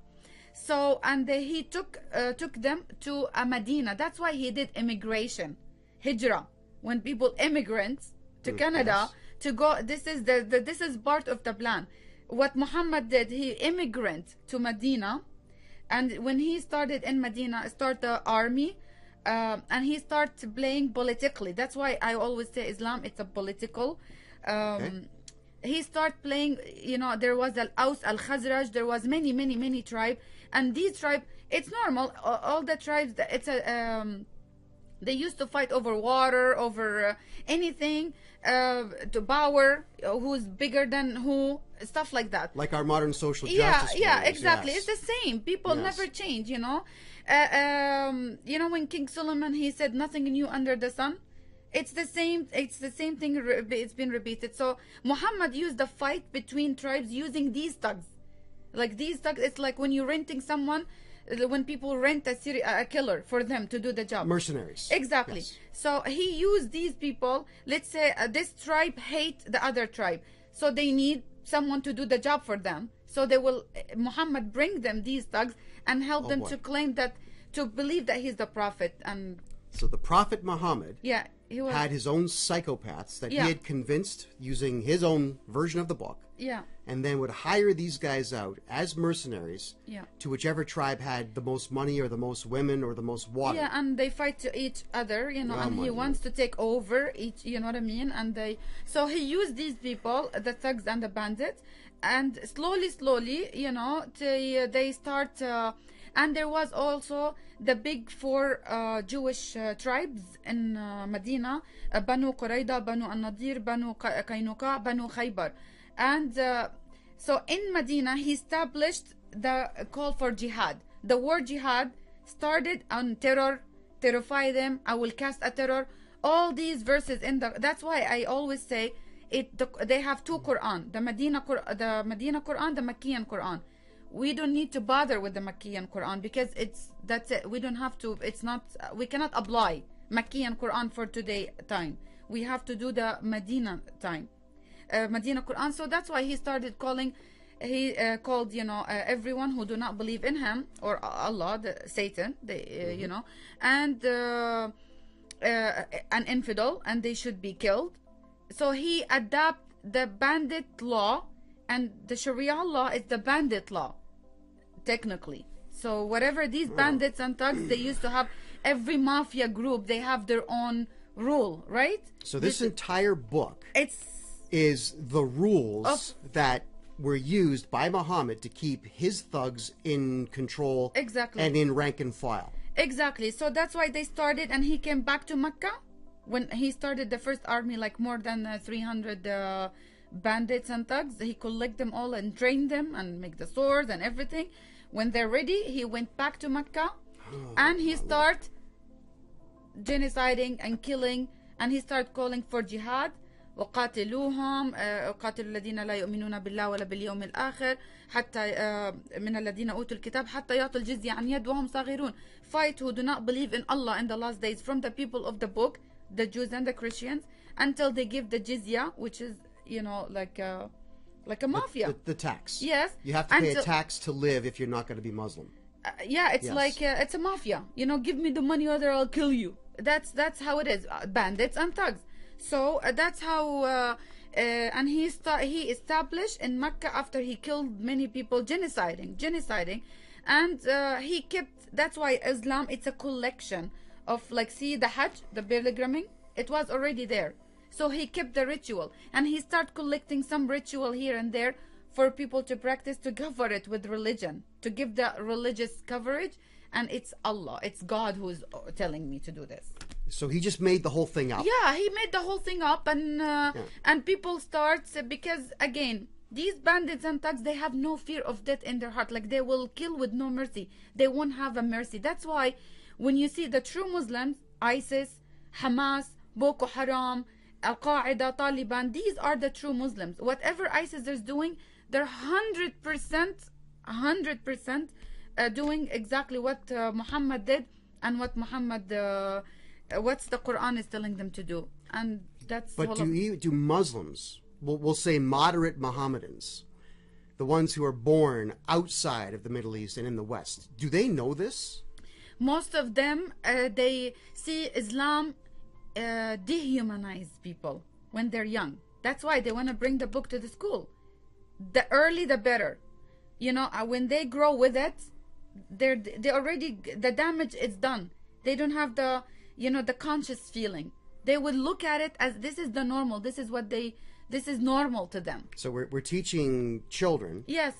So, and he took them to Medina. That's why he did immigration, hijrah. When people immigrant to Canada to go, this is this is part of the plan. What Muhammad did, he immigrant to Medina, and when he started in Medina, start the army. And he starts playing politically. That's why I always say Islam, it's a political. He started playing, you know, there was Al-Aus, Al-Khazraj, there was many tribes. And these tribes, it's normal, all the tribes, it's a... they used to fight over water, over anything, to power, who's bigger than who, stuff like that. Like our modern social justice. Yeah, warriors, exactly. yes. It's the same. People never change, you know. You know, when King Solomon, he said nothing new under the sun. It's the same. It's the same thing. It's been repeated. So Muhammad used the fight between tribes using these thugs. Like these thugs, it's like when you're renting someone, when people rent a killer for them to do the job. Mercenaries. Exactly. Yes. So he used these people. Let's say this tribe hate the other tribe, so they need someone to do the job for them. So they will, Muhammad bring them these thugs and help them to claim that, to believe that he's the prophet. And so the Prophet Muhammad he was, had his own psychopaths that he Yeah. had convinced using his own version of the book. And then would hire these guys out as mercenaries to whichever tribe had the most money or the most women or the most water. Yeah, and they fight to each other, you know, and he wants to take over each, you know what I mean? And so he used these people, the thugs and the bandits, and slowly, you know, they start, and there was also the big four Jewish tribes in Medina, Banu Qurayda, Banu An-Nadir, Banu Qaynuqa, Banu Khaybar. And so in Medina, he established the call for jihad. The word jihad started on terror, terrify them, I will cast a terror. All these verses in that's why I always say they have two Quran, the Medina Quran, the Makkiyan Quran. We don't need to bother with the Makkiyan Quran because that's it. We don't have to, we cannot apply Makkiyan Quran for today time. We have to do the Medina time. Medina Quran. So that's why he started calling, he called, you know, everyone who do not believe in him or Allah, Satan, you know, and an infidel, and they should be killed. So he adapted the bandit law, and the Sharia law is the bandit law, technically. So whatever these bandits and thugs, they used to have every mafia group, they have their own rule, right? So this entire book It's is the rules that were used by Muhammad to keep his thugs in control exactly and in rank and file. Exactly. So that's why they started, and he came back to Mecca when he started the first army, like more than 300 bandits and thugs. He collect them all and train them and make the swords and everything. When they're ready, he went back to Mecca and he started genociding and killing, and he started calling for jihad. وقاتلوهم قاتلوا الذين لا يؤمنون بالله ولا باليوم الآخر حتى من الذين أوتوا الكتاب حتى يعطوا الجزية عن يد وهم صاغرون. Fight who do not believe in Allah in the last days from the people of the book, the Jews and the Christians, until they give the jizya, which is, you know, like a mafia. The tax. Yes. You have to pay a tax to live if you're not going to be Muslim. Yeah, it's like it's a mafia. You know, give me the money or I'll kill you. That's how it is. Bandits and thugs. So that's how, and he established in Mecca after he killed many people, genociding, and he kept. That's why Islam, it's a collection of, like, see the Hajj, the pilgrimage, it was already there. So he kept the ritual, and he started collecting some ritual here and there for people to practice, to cover it with religion, to give the religious coverage. And it's Allah, it's God who's telling me to do this. So he just made the whole thing up. Yeah, he made the whole thing up, and people start, because again, these bandits and thugs, they have no fear of death in their heart. Like, they will kill with no mercy. They won't have a mercy. That's why when you see the true Muslims, ISIS, Hamas, Boko Haram, Al-Qaeda, Taliban, these are the true Muslims. Whatever ISIS is doing, they're 100% doing exactly what Muhammad did, and what Muhammad what's the Quran is telling them to do. And that's. But do Muslims, we'll say moderate Mohammedans, the ones who are born outside of the Middle East and in the West, do they know this? Most of them, they see Islam dehumanize people when they're young. That's why they want to bring the book to the school. The early the better. You know, when they grow with it, they already, the damage is done. They don't have the, you know, the conscious feeling. They would look at it as this is the normal. This is what this is normal to them. So we're teaching children. Yes.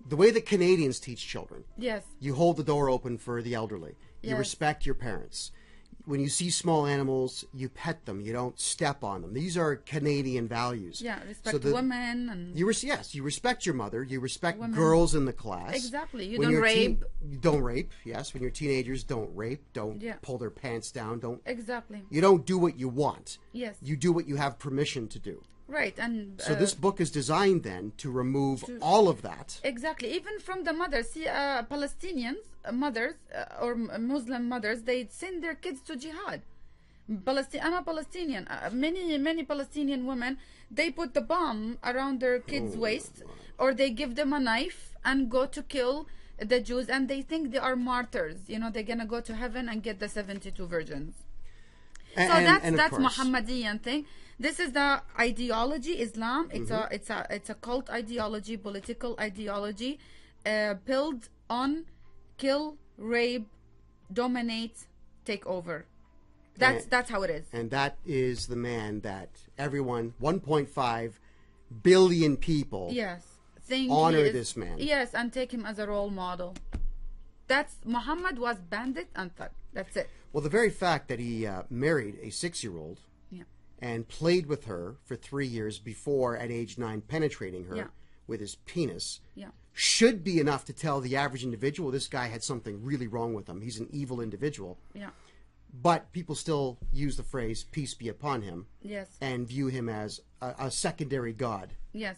The way that Canadians teach children. Yes. You hold the door open for the elderly. You Yes. respect your parents. When you see small animals, you pet them. You don't step on them. These are Canadian values. Yeah, respect women and. You respect your mother. You respect Women. girls in the class. Exactly. You When don't you're rape. You don't rape. Yes. When you're teenagers, don't rape. Don't Yeah. pull their pants down. Don't. Exactly. You don't do what you want. Yes. You do what you have permission to do. Right. And. So this book is designed then to remove all of that. Exactly. Even from the mothers. See, Palestinians mothers or Muslim mothers, they send their kids to jihad. I'm a Palestinian. Many Palestinian women, they put the bomb around their kids' waist, or they give them a knife and go to kill the Jews, and they think they are martyrs. You know, they're gonna go to heaven and get the 72 virgins. So that's Muhammadian thing. This is the ideology, Islam. It's a cult ideology, political ideology, built on kill, rape, dominate, take over. That's how it is. And that is the man that everyone, 1.5 billion people, yes, think honor this man. Yes, and take him as a role model. That's Muhammad was bandit and thug. That's it. Well, the very fact that he married a 6-year-old and played with her for 3 years before, at age 9, penetrating her with his penis should be enough to tell the average individual this guy had something really wrong with him. He's an evil individual. Yeah. But people still use the phrase "peace be upon him," yes, and view him as a secondary god. Yes.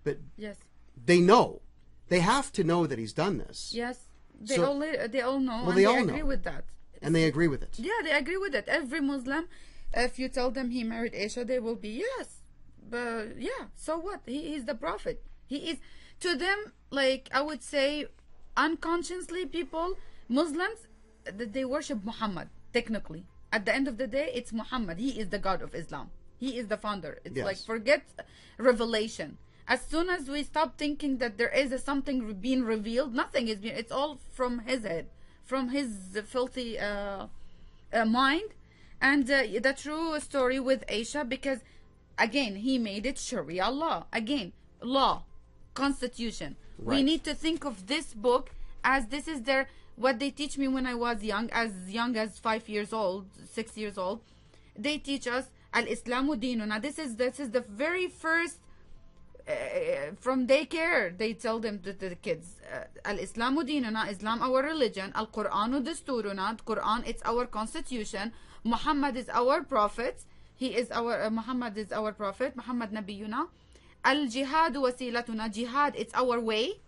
But yes, they know, they have to know that he's done this. Yes, they all know. Well, and they all agree know. with that. And they agree with it. Yeah, they agree with it. Every Muslim, if you tell them he married Aisha, they will be yes, but yeah. So what? He is the prophet. He is to them, like, I would say, unconsciously, people, Muslims, they worship Muhammad. Technically, at the end of the day, it's Muhammad. He is the God of Islam. He is the founder. It's like, forget revelation. As soon as we stop thinking that there is something being revealed, nothing is being. It's all from his head, from his filthy mind, and the true story with Aisha, because again he made it Sharia law, again law, constitution. Right. We need to think of this book as this is their what they teach me when I was young as 5 years old, 6 years old. They teach us al-Islamu dinuna. This is the very first from daycare. They tell them to the kids, al-Islamu dinuna, Islam our religion, al-Qur'anu dasturuna, Quran it's our constitution, Muhammad is our prophet, he is our Muhammad is our prophet, Muhammad nabiyuna, al-jihad wasilatuna, jihad it's our way,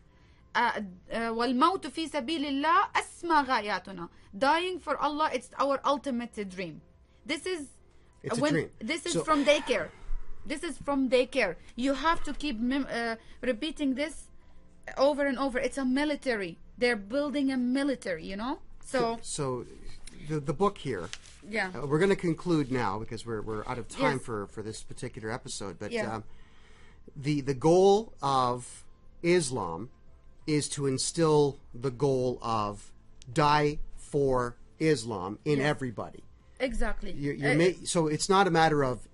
والموت في سبيل الله أسمى غاياتنا, dying for Allah it's our ultimate dream. This is it's a dream. This is from daycare. This is from daycare. You have to keep repeating this over and over. It's a military. They're building a military, you know. So the book here. Yeah. We're going to conclude now because we're out of time Yes. for this particular episode. But Yeah. The goal of Islam is to instill the goal of die for Islam in Yes. everybody. Exactly. So it's not a matter of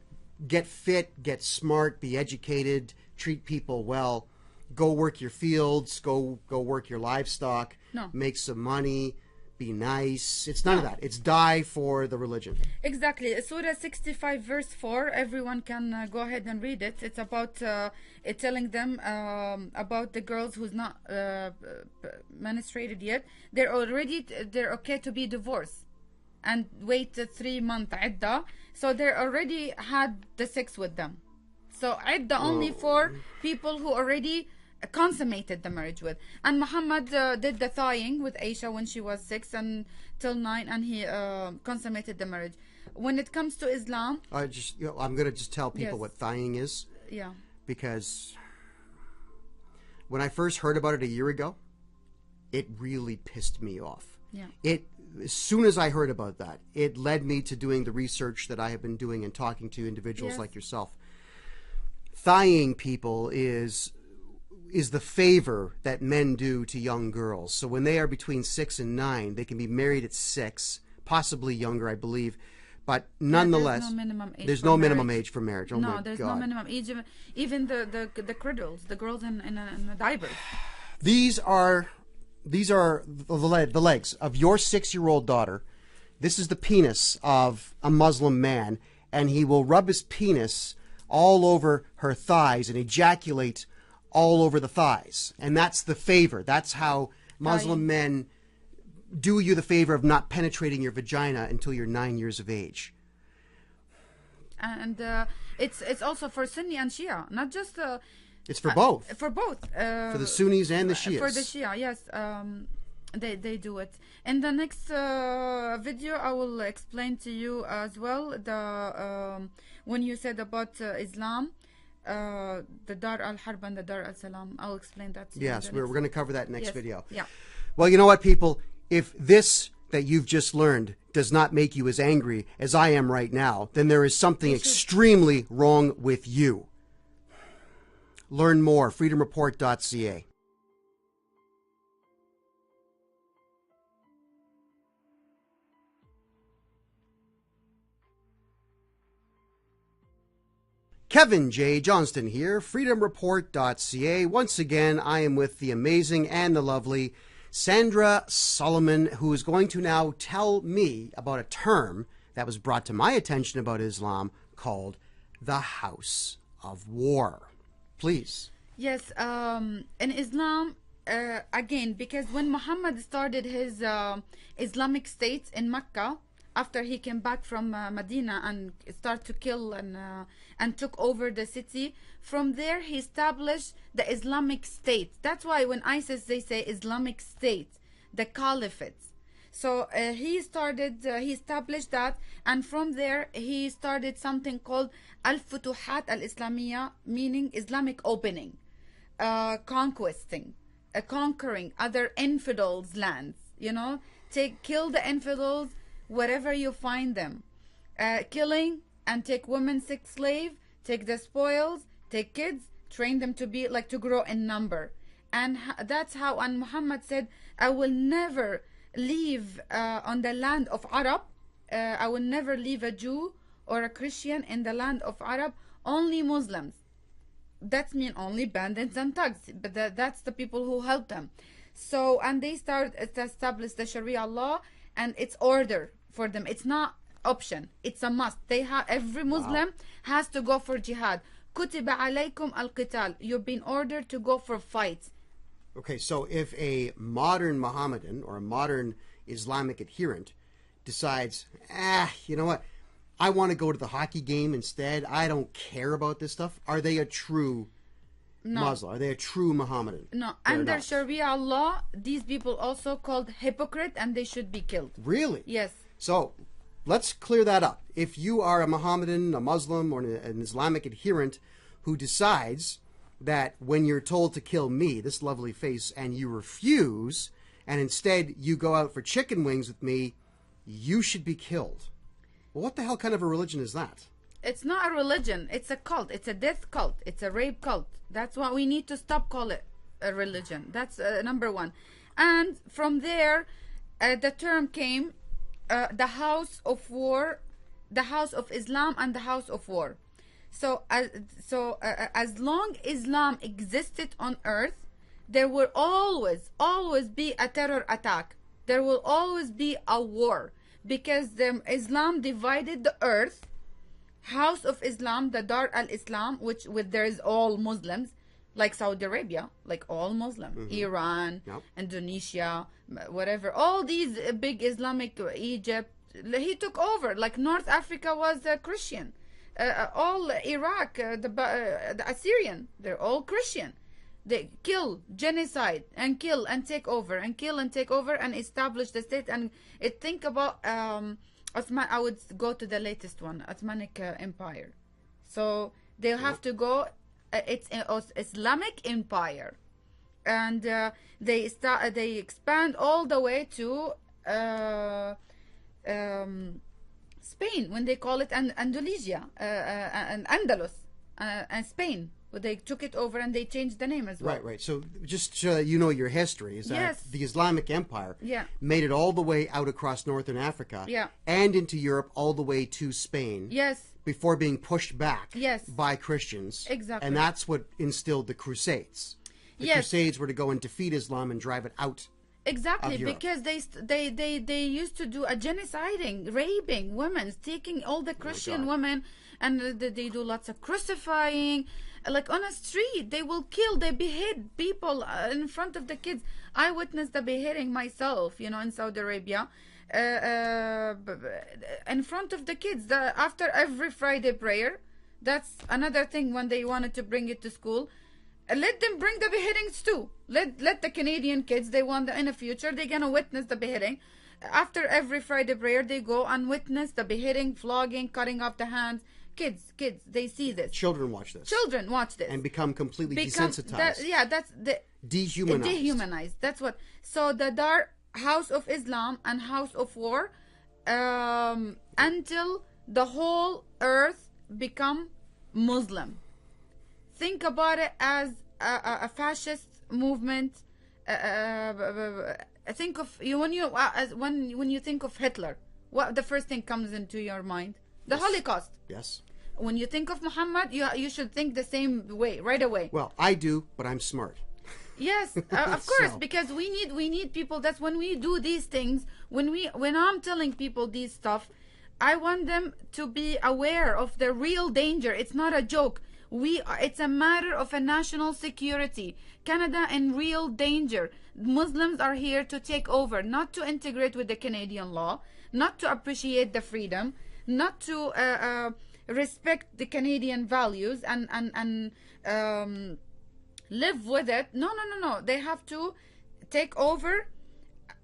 get fit, get smart, be educated, treat people well, go work your fields, go work your livestock, No. make some money, be nice. It's none of that. It's die for the religion. Exactly. Surah 65 verse 4, everyone can go ahead and read it. It's about it telling them about the girls who's not menstruated yet. They're okay to be divorced and wait 3 month idda. So they already had the sex with them. So idda only for people who already consummated the marriage with. And Muhammad did the thawing with Aisha when she was 6 and till 9, and he consummated the marriage. When it comes to Islam, I'm going to just tell people Yes. what thawing is. yeah, Because when I first heard about it a year ago, it really pissed me off. yeah, As soon as I heard about that, it led me to doing the research that I have been doing and talking to individuals Yes. like yourself. Thawing people is the favor that men do to young girls. So when they are between 6 and 9, they can be married at 6, possibly younger, I believe. But nonetheless, there's no minimum age there's for no minimum marriage. age for marriage. Oh no, my there's God. no minimum age. Even the cradles, the girls in a diaper. These are the legs of your 6-year-old daughter. This is the penis of a Muslim man, and he will rub his penis all over her thighs and ejaculate all over the thighs. And that's the favor. That's how Muslim men do you the favor of not penetrating your vagina until you're 9 years of age. And it's also for Sunni and Shia, not just It's for both. for both. For the Sunnis and the Shias. For the Shia, yes. They do it. In the next video, I will explain to you as well the when you said about Islam, the Dar al-Harb and the Dar al-Salam. I'll explain that to you. Yes, we're going to cover that next Yes, video. yeah. Well, you know what, people? If this that you've just learned does not make you as angry as I am right now, then there is something extremely wrong with you. Learn more, freedomreport.ca. Kevin J. Johnston here, freedomreport.ca. Once again, I am with the amazing and the lovely Sandra Solomon, who is going to now tell me about a term that was brought to my attention about Islam called the House of War. Please. Yes, in Islam, again, because when Muhammad started his Islamic State in Mecca, after he came back from Medina and started to kill and took over the city, from there he established the Islamic State. That's why when ISIS, they say Islamic State, the Caliphate. So he established that, and from there he started something called Al-Futuhat Al-Islamiyya, meaning Islamic opening, conquering other infidels' lands, you know, kill the infidels wherever you find them, killing and take women sex slave, take the spoils, take kids, train them to be like to grow in number. And that's how, and Muhammad said, I will never leave on the land of Arab I will never leave a Jew or a Christian in the land of Arab, only Muslims. That means only bandits and thugs, but that's the people who help them. So, and they start to establish the Sharia law, and it's order for them. It's not option. It's a must. They have, every Muslim has to go for jihad. Kutiba alaykum al-qital. You've been ordered to go for fights. Okay, so if a modern Mohammedan or a modern Islamic adherent decides, you know what, I want to go to the hockey game instead, I don't care about this stuff, are they a true Muslim? Are they a true Mohammedan? No, under Sharia law, these people also called hypocrite, and they should be killed. Really? Yes. So let's clear that up. If you are a Mohammedan, a Muslim, or an Islamic adherent who decides that when you're told to kill me, this lovely face, and you refuse, and instead you go out for chicken wings with me, you should be killed. Well, what the hell kind of a religion is that? It's not a religion. It's a cult. It's a death cult. It's a rape cult. That's why we need to stop call it a religion. That's number one. And from there, the term came, the house of war, the house of Islam and the house of war. So as long Islam existed on earth, there will always be a terror attack. There will always be a war, because Islam divided the earth. House of Islam, the Dar al-Islam, which there is all Muslims, like Saudi Arabia, like all Muslim, Iran, Indonesia, whatever, all these big Islamic, Egypt, he took over. Like North Africa was Christian. All Iraq, the Assyrian, they're all Christian. They kill, genocide, and kill and take over, and kill and take over, and establish the state. And think about Ottoman. I would go to the latest one, Ottomanic Empire. So they'll have to go. It's Islamic Empire, and they expand all the way to Spain, when they call it Andalusia, and Andalus, and Spain. But they took it over and they changed the name as well. Right. So just so that you know your history, is that the Islamic Empire made it all the way out across northern Africa and into Europe all the way to Spain. Yes. Before being pushed back by Christians. Exactly. And that's what instilled the Crusades. The Crusades were to go and defeat Islam and drive it out. Exactly, because they used to do a genociding, raping women, taking all the Christian women, and they do lots of crucifying. Like on a street, they will kill, they behead people in front of the kids. I witnessed the beheading myself, in Saudi Arabia, in front of the kids. After every Friday prayer, that's another thing when they wanted to bring it to school. Let them bring the beheadings too. Let the Canadian kids, they want in the future, they're going to witness the beheading. After every Friday prayer, they go and witness the beheading, flogging, cutting off the hands. Kids, they see this. Children watch this. Children watch this. And become completely desensitized. That's the... Dehumanized. Dehumanized. That's what... So the Dar, House of Islam and House of War, until the whole earth become Muslim. Think about it as a fascist movement. Think of when you think of Hitler, what the first thing comes into your mind? The Holocaust. Yes. When you think of Muhammad, you should think the same way right away. Well, I do, but I'm smart. Yes, of course, because we need people. That's when we do these things. When I'm telling people these stuff, I want them to be aware of the real danger. It's not a joke. It's a matter of a national security. Canada in real danger. Muslims are here to take over, not to integrate with the Canadian law, not to appreciate the freedom, not to respect the Canadian values and live with it. No. They have to take over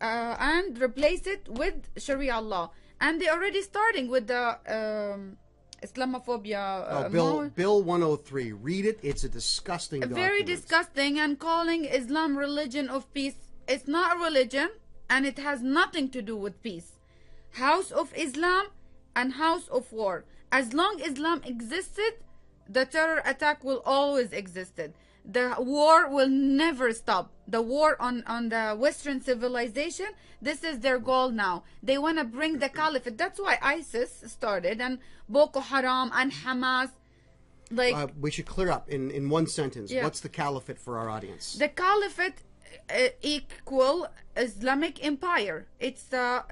and replace it with Sharia law. And they're already starting with the Islamophobia. Bill 103. Read it. It's a disgusting document. Very disgusting, and calling Islam religion of peace. It's not a religion, and it has nothing to do with peace. House of Islam and House of War. As long Islam existed, the terror attack will always existed. The war will never stop. The war on the Western civilization, this is their goal now. They want to bring the caliphate. That's why ISIS started, and Boko Haram and Hamas. Like, we should clear up in one sentence. Yeah. What's the caliphate for our audience? The caliphate equal Islamic empire. It's the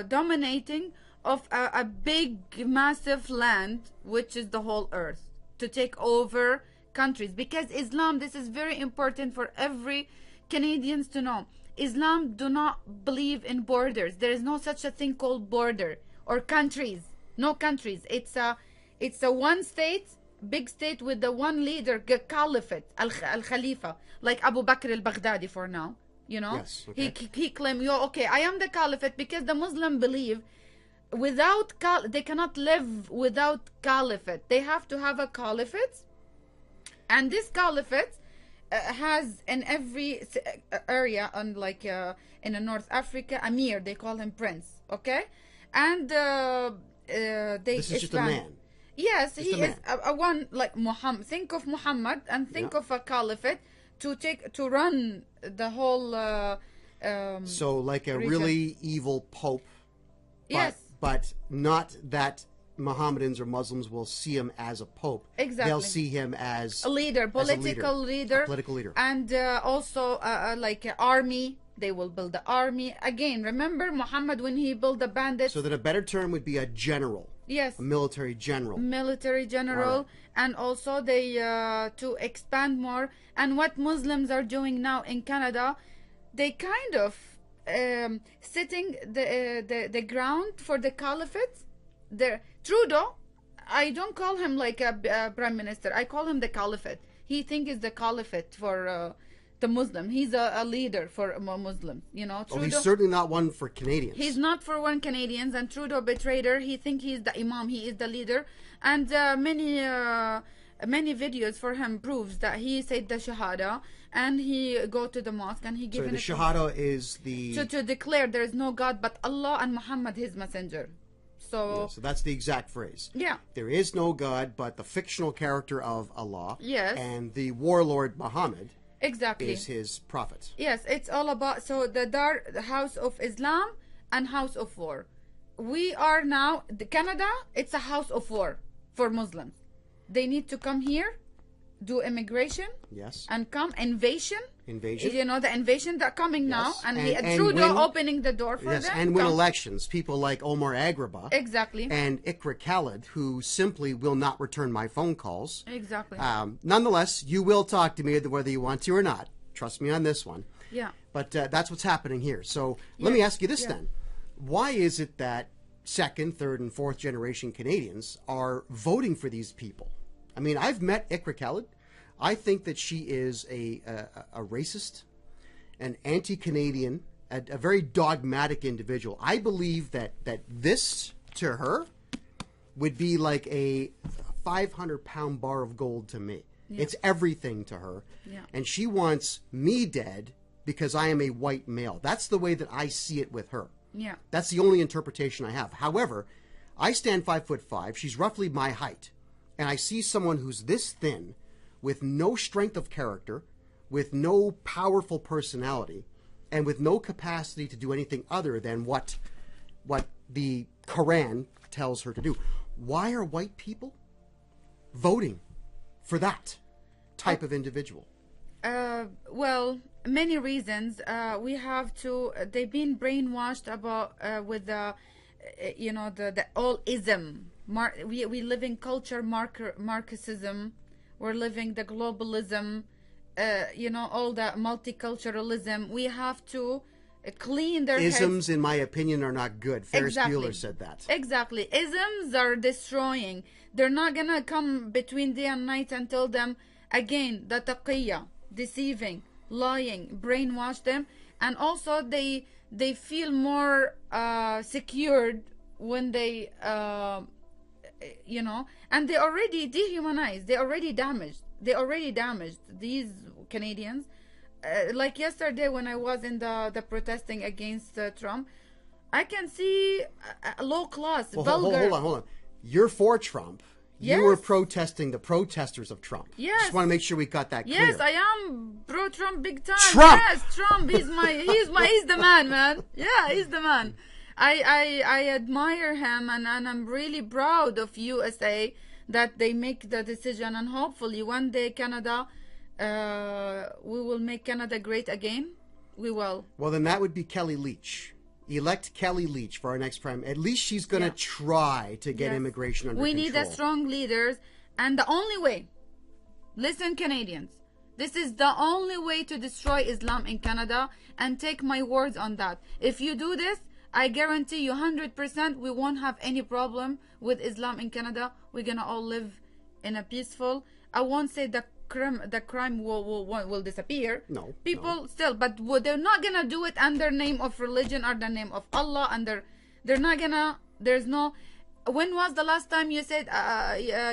dominating of a big, massive land, which is the whole earth, to take over countries. Because Islam, this is very important for every Canadians to know. Islam do not believe in borders. There is no such a thing called border or countries. No countries. It's a one state, big state with the one leader, caliphate, al-Khalifa, like Abu Bakr al-Baghdadi for now. You know, yes, okay. he claimed, okay, I am the caliphate, because the Muslim believe they cannot live without caliphate. They have to have a caliphate, and this caliphate has in every area, on like in North Africa, Amir, they call him prince, okay, and this is just a man. Yes, he is a one, like Muhammad. Think of Muhammad and think of a caliphate to run the whole. So like a region. really evil pope. Yes. But not that Mohammedans or Muslims will see him as a pope. Exactly. They'll see him as a leader, political leader. A political leader. And also like an army. They will build the army. Again, remember Muhammad when he built the bandits? So that a better term would be a general. Yes. A military general. Military general. Right. And also they to expand more. And what Muslims are doing now in Canada, they kind of setting the ground for the caliphate. Trudeau, I don't call him like a prime minister. I call him the caliphate. He thinks it's the caliphate for the Muslim. He's a leader for Muslims. You know, Trudeau. Oh, he's certainly not one for Canadians. He's not for one Canadians. And Trudeau betrayed her. He thinks he's the imam. He is the leader. And many videos for him proves that he said the shahada, and he go to the mosque and he given the shahada is the to declare there is no God but Allah and Muhammad his messenger. So so that's the exact phrase. Yeah. There is no God but the fictional character of Allah. Yes. And the warlord Muhammad. Exactly. Is his prophet. Yes, it's all about, so the house of Islam and house of war. We are now, Canada, it's a house of war for Muslims. They need to come here, do immigration. Yes. And come, invasion. You know, the invasion that coming now. And Trudeau opening the door for them. And win elections. People like Omar Agrabah. Exactly. And Ikra Khalid, who simply will not return my phone calls. Exactly. Nonetheless, you will talk to me whether you want to or not. Trust me on this one. Yeah. But that's what's happening here. So let me ask you this then. Why is it that second, third, and fourth generation Canadians are voting for these people? I mean, I've met Ikra Khalid. I think that she is a racist, an anti-Canadian, a very dogmatic individual. I believe that this, to her, would be like a 500-pound bar of gold to me. Yeah. It's everything to her. Yeah. And she wants me dead because I am a white male. That's the way that I see it with her. Yeah. That's the only interpretation I have. However, I stand 5'5". She's roughly my height. And I see someone who's this thin, with no strength of character, with no powerful personality, and with no capacity to do anything other than what the Quran tells her to do. Why are white people voting for that type of individual? Well, many reasons. We have to. They've been brainwashed about with the, you know, the all ism. We live in culture Marxism. We're living the globalism. You know, all the multiculturalism. We have to clean their isms, heads. In my opinion, are not good. Ferris Exactly. Bueller said that. Exactly. Isms are destroying. They're not gonna come between day and night and tell them again the taqiyya, deceiving, lying, brainwash them, and also they feel more secured when they you know, and they already dehumanized. They already damaged. These Canadians. Like yesterday when I was in the protesting against Trump, I can see low class, well, vulgar. Hold on. You're for Trump. You were protesting the protesters of Trump. Yes. Just want to make sure we got that clear. Yes, I am pro-Trump big time. Trump! Yes, Trump. He's the man, man. Yeah, he's the man. I admire him, and I'm really proud of USA that they make the decision, and hopefully one day Canada, we will make Canada great again. We will. Well, then that would be Kelly Leach. Elect Kelly Leach for our next prime. At least she's going to try to get immigration under control. We need a strong leaders, and the only way, listen Canadians, this is the only way to destroy Islam in Canada, and take my words on that. If you do this, I guarantee you 100% we won't have any problem with Islam in Canada. We're going to all live in a peaceful, I won't say the crime will disappear. No. People still, but they're not gonna do it under name of religion or the name of Allah. And they're not gonna. There's no. When was the last time you said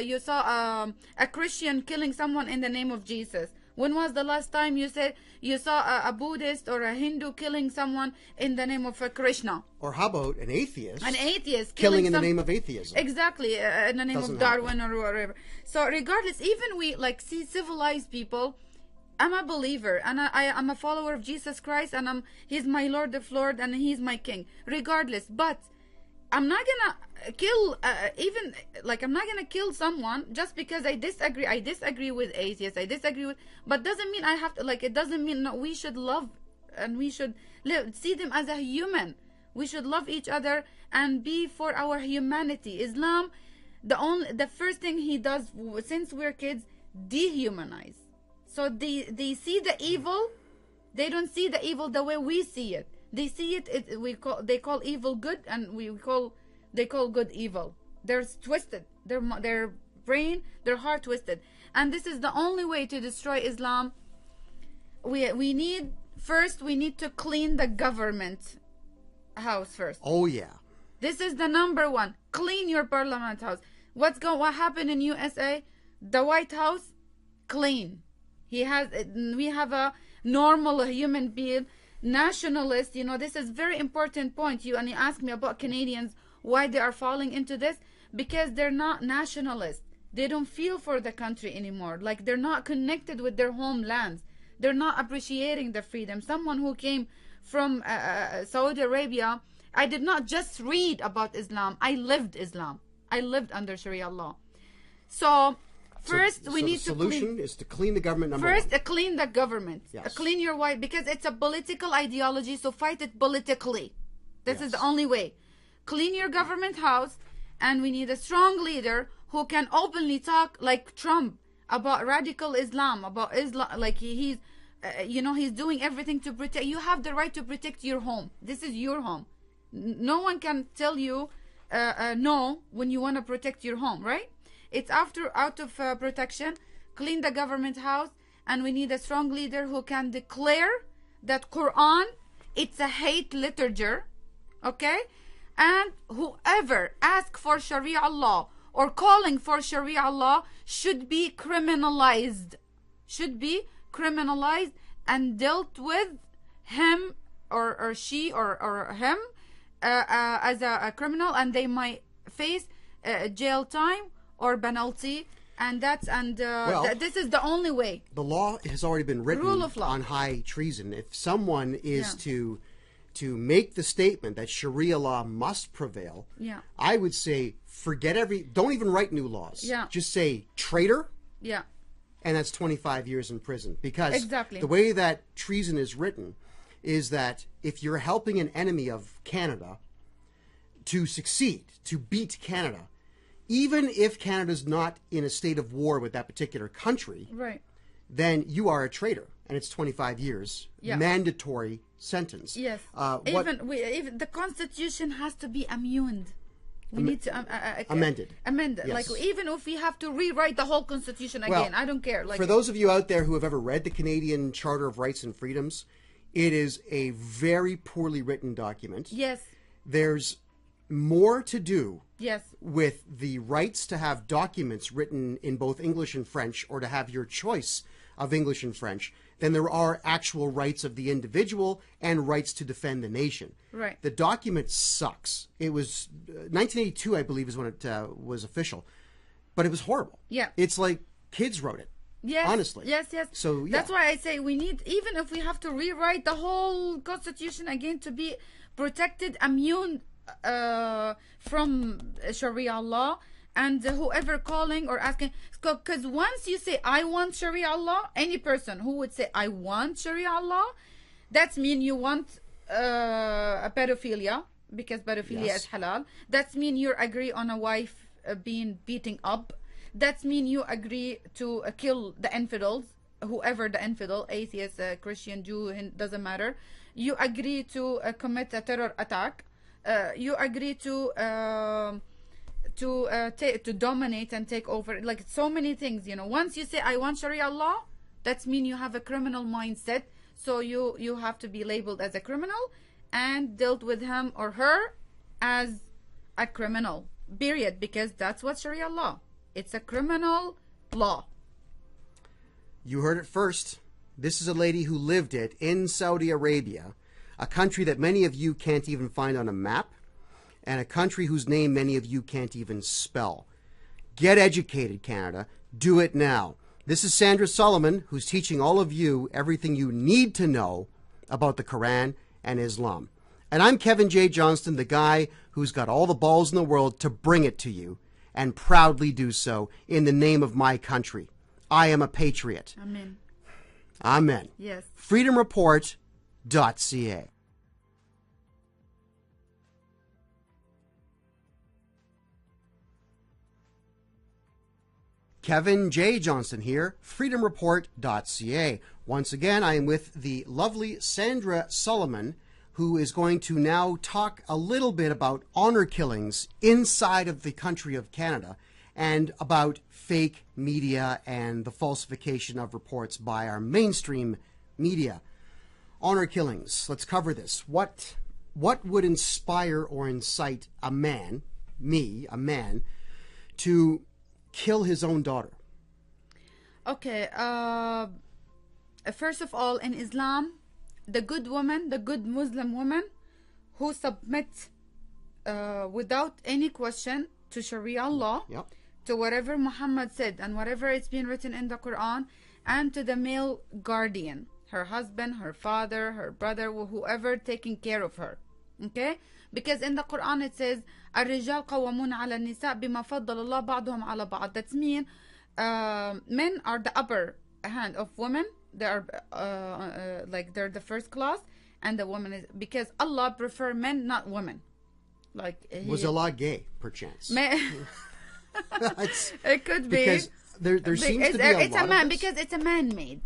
you saw a Christian killing someone in the name of Jesus? When was the last time you said you saw a Buddhist or a Hindu killing someone in the name of Krishna? Or how about an atheist? An atheist killing in the name of atheism. Exactly, in the name of Darwin or whatever. So regardless, even we like see civilized people. I'm a believer, and I'm a follower of Jesus Christ, and He's my Lord of Lords, and He's my King. Regardless, but I'm not gonna kill I'm not gonna kill someone just because I disagree. I disagree with atheists. I disagree with, but doesn't mean I have to it doesn't mean no, we should love and we should see them as a human. We should love each other and be for our humanity. Islam, the first thing he does since we're kids, dehumanize. So they see the evil. They don't see the evil the way we see it. They see it. They call evil good, and they call good evil. They're twisted. Their brain, their heart twisted. And this is the only way to destroy Islam. We need to clean the government house first. Oh yeah. This is the number one. Clean your parliament house. What happened in USA? The White House, clean. We have a normal human being, nationalist. This is very important point. You ask me about Canadians, why they are falling into this, because they're not nationalists. They don't feel for the country anymore. Like they're not connected with their homelands. They're not appreciating the freedom. Someone who came from Saudi Arabia, I did not just read about Islam. I lived Islam. I lived under Sharia law. So first, we need to clean. The solution is to clean the government. First, clean the government. Yes. Clean your white, because it's a political ideology. So fight it politically. This is the only way. Clean your government house, and we need a strong leader who can openly talk like Trump about radical Islam, about Islam. Like he's doing everything to protect. You have the right to protect your home. This is your home. No one can tell you no when you want to protect your home, right? It's out of protection. Clean the government house, and we need a strong leader who can declare that Quran, it's a hate literature, okay? And whoever asks for Sharia law or calling for Sharia law should be criminalized. Should be criminalized and dealt with, him or she or him as a criminal, and they might face jail time or penalty, and this is the only way. The law has already been written Rule of law. on high treason. If someone is to make the statement that Sharia law must prevail, I would say don't even write new laws. Just say traitor. And that's 25 years in prison, because the way that treason is written is that if you're helping an enemy of Canada to succeed, to beat Canada, even if Canada's not in a state of war with that particular country, then you are a traitor, and it's 25 years, mandatory sentence. Yes. Even the Constitution has to be amended. We need to amended. Yes. Like even if we have to rewrite the whole Constitution again, I don't care. For those of you out there who have ever read the Canadian Charter of Rights and Freedoms, it is a very poorly written document. Yes. There's more to do yes. with the rights to have documents written in both English and French, or to have your choice of English and French, than there are actual rights of the individual and rights to defend the nation. Right. The document sucks. It was 1982, I believe, is when it was official. but it was horrible. Yeah. It's like kids wrote it. Yes. Honestly. Yes. So yeah. That's why I say we need, even if we have to rewrite the whole constitution again to be protected, immune from Sharia law, and whoever calling or asking, because once you say I want Sharia law, any person who would say I want Sharia law, that's mean you want a pedophilia, because pedophilia is halal. That's mean you agree on a wife being beaten up. That's mean you agree to kill the infidels, whoever the infidel, atheist, Christian, Jew, doesn't matter. You agree to commit a terror attack. You agree to dominate and take over, like so many things. Once you say I want Sharia law, that's mean you have a criminal mindset. So you have to be labeled as a criminal and dealt with him or her as a criminal. Period. Because that's what Sharia law. It's a criminal law. You heard it first. This is a lady who lived it in Saudi Arabia, a country that many of you can't even find on a map, and a country whose name many of you can't even spell. Get educated, Canada. Do it now. This is Sandra Solomon, who's teaching all of you everything you need to know about the Quran and Islam. And I'm Kevin J. Johnston, the guy who's got all the balls in the world to bring it to you, and proudly do so in the name of my country. I am a patriot. Amen. Amen. Yes. freedomreport.ca. Kevin J. Johnston here, freedomreport.ca. Once again, I am with the lovely Sandra Solomon, who is going to now talk a little bit about honor killings inside of the country of Canada and about fake media and the falsification of reports by our mainstream media. Honor killings. Let's cover this. What would inspire or incite a man, a man, to kill his own daughter? Okay. First of all, in Islam, the good woman, the good Muslim woman who submits without any question to Sharia law, Yep. to whatever Muhammad said and whatever it's been written in the Quran, and to the male guardian, her husband, her father, her brother, whoever taking care of her. Okay? Because in the Quran it says, الرجال قوامون على النساء بما فضل الله بعضهم على بعض. That means men are the upper hand of women. They are like they're the first class, and the woman is, because Allah prefer men, not women. Like Was Allah gay, perchance? It could be, because there seems to be it's a man, because it's a man-made.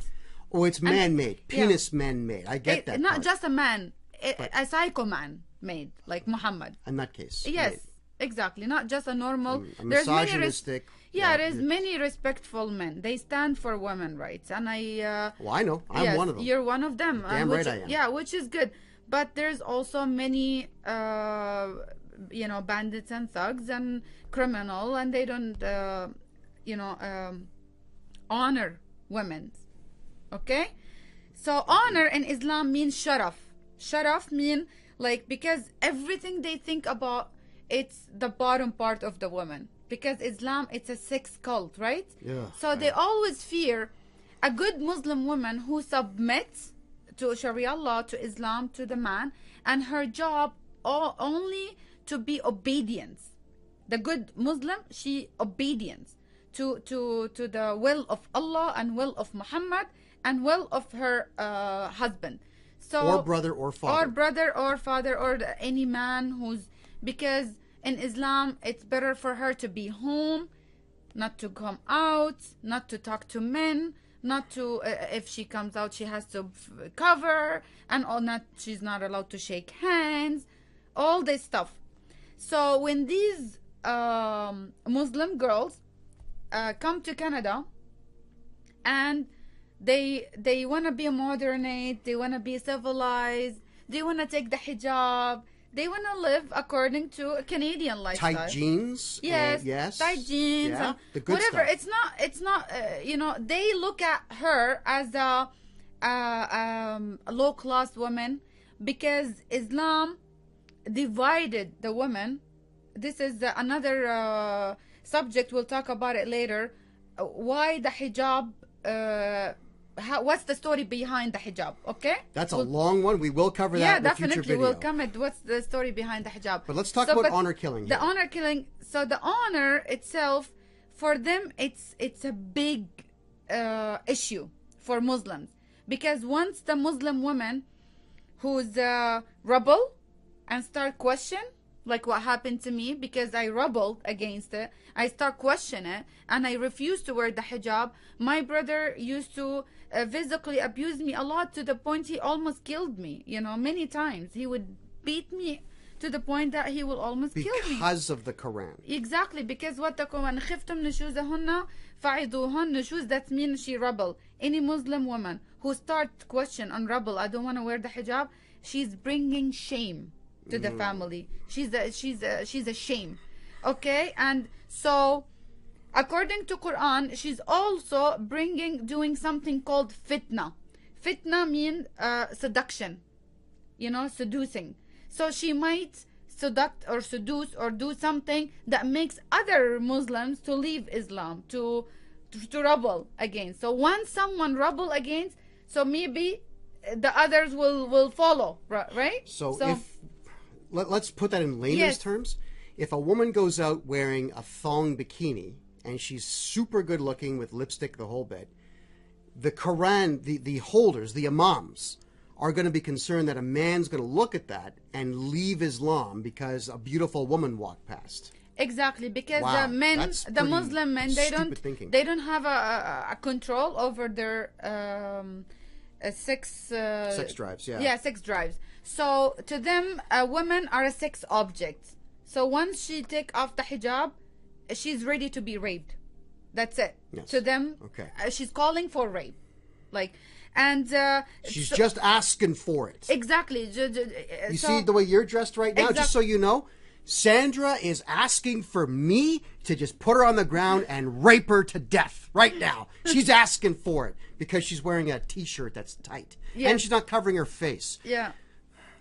Oh, it's man-made, penis man-made. I get that. Not part. just a man, a psycho man made, like Muhammad. In that case, Yes, made. exactly. Not just a normal. A misogynistic. There's many respectful men. They stand for women rights, and Well, I know. I'm one of them. You're one of them. Damn right I am. Yeah, which is good. But there's also many, bandits and thugs and criminal, and they don't, honor women. Okay, so honor in Islam means sharaf. Sharaf mean like, because everything they think about, it's the bottom part of the woman. Because Islam, it's a sex cult, right? Yeah. So they always fear a good Muslim woman who submits to Sharia law, to Islam, to the man, and her job only to be obedience. The good Muslim, she obedience to the will of Allah and will of Muhammad and will of her husband. So, or brother or father. Or brother or father or any man who's, because in Islam, it's better for her to be home, not to come out, not to talk to men, not to, if she comes out, she has to cover, and all not, she's not allowed to shake hands, all this stuff. So when these Muslim girls come to Canada, and they want to be modernate, they want to be civilized, they want to take the hijab, they want to live according to a Canadian lifestyle. Tight jeans. Yes. Yes. Tight jeans. Yeah. And The good whatever. stuff. It's not. They look at her as a low class woman, because Islam divided the woman. This is another subject. We'll talk about it later. Why the hijab? What's the story behind the hijab? Okay, that's a long one. We will cover that in a future definitely video. we'll come at what's the story behind the hijab. But let's talk about honor killing here. The honor killing. So the honor itself, for them, it's a big issue for Muslims, because once the Muslim woman who's rebel and start question, like what happened to me, because I rebelled against it, I start questioning it, and I refused to wear the hijab. My brother used to physically abuse me a lot, to the point he almost killed me. You know, many times he would beat me to the point that he will almost kill me because of the Quran. Exactly, because what the Quran, خفتم نشوزهن فعظوهن. Nishuz, that means she rebel. Any Muslim woman who start question and rebel, I don't want to wear the hijab, she's bringing shame to the family. She's a shame. Okay, and so according to Quran, she's also doing something called fitna. Fitna means seduction, you know, seducing. So she might seduce or do something that makes other Muslims to leave Islam, to rebel against. So once someone rebel against, so maybe the others will follow, right? So if let's put that in layman's terms. If a woman goes out wearing a thong bikini and she's super good looking with lipstick, the whole bit, the Quran, the holders, the imams, are going to be concerned that a man's going to look at that and leave Islam because a beautiful woman walked past. Exactly, because the men, the Muslim men, they don't have a control over their sex drives. Sex drives. So to them, women are a sex object. So once she take off the hijab, she's ready to be raped. That's it. Yes. To them, she's calling for rape, like. And she's just asking for it. Exactly. You see the way you're dressed right now? Just so you know, Sandra is asking for me to just put her on the ground and rape her to death right now. She's asking for it because she's wearing a t-shirt that's tight. And she's not covering her face. Yeah.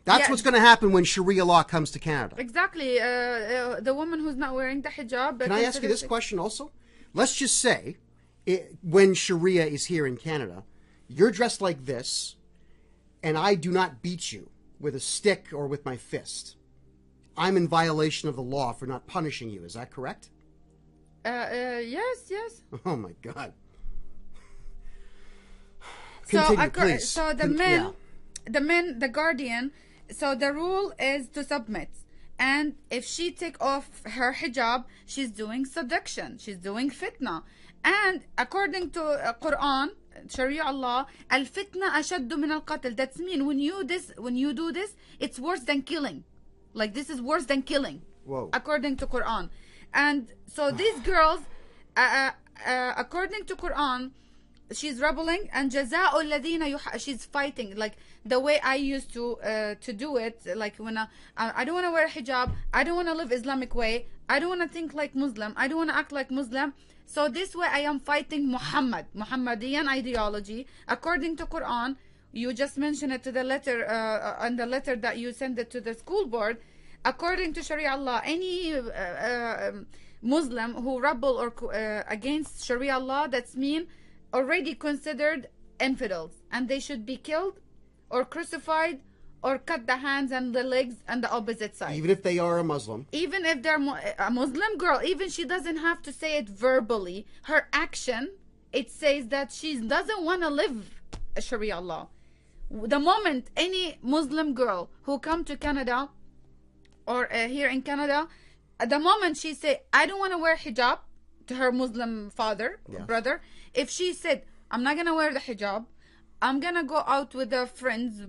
That's what's going to happen when Sharia law comes to Canada. Exactly. The woman who's not wearing the hijab. Can I ask you this question also? Let's just say, when Sharia is here in Canada, you're dressed like this, and I do not beat you with a stick or with my fist. I'm in violation of the law for not punishing you. Is that correct? Yes. Oh my God. Continue, please. So the men, the guardian. So the rule is to submit, and if she take off her hijab, she's doing seduction. She's doing fitna, and according to Quran, Sharia law, al-fitna ashaddu min al-qatl. That means when you do this, it's worse than killing. Like, this is worse than killing. Whoa. According to Quran. And so these girls, according to Quran, she's rebelling, and jaza'u alladhina she's fighting, like the way I used to do it. Like when I don't want to wear hijab, I don't want to live Islamic way, I don't want to think like Muslim, I don't want to act like Muslim. So this way I am fighting Muhammadian ideology. According to Quran, you just mentioned it to the letter, on the letter that you sent it to the school board. According to Sharia law, any Muslim who rebel or against Sharia law, that's mean already considered infidels, and they should be killed or crucified or cut the hands and the legs on the opposite side. Even if they are a Muslim. Even if they're a Muslim girl, even she doesn't have to say it verbally. Her action, it says that she doesn't want to live Sharia law. The moment any Muslim girl who come to Canada or here in Canada, the moment she say, I don't want to wear hijab, to her Muslim brother, if she said, I'm not going to wear the hijab, I'm going to go out with the friends,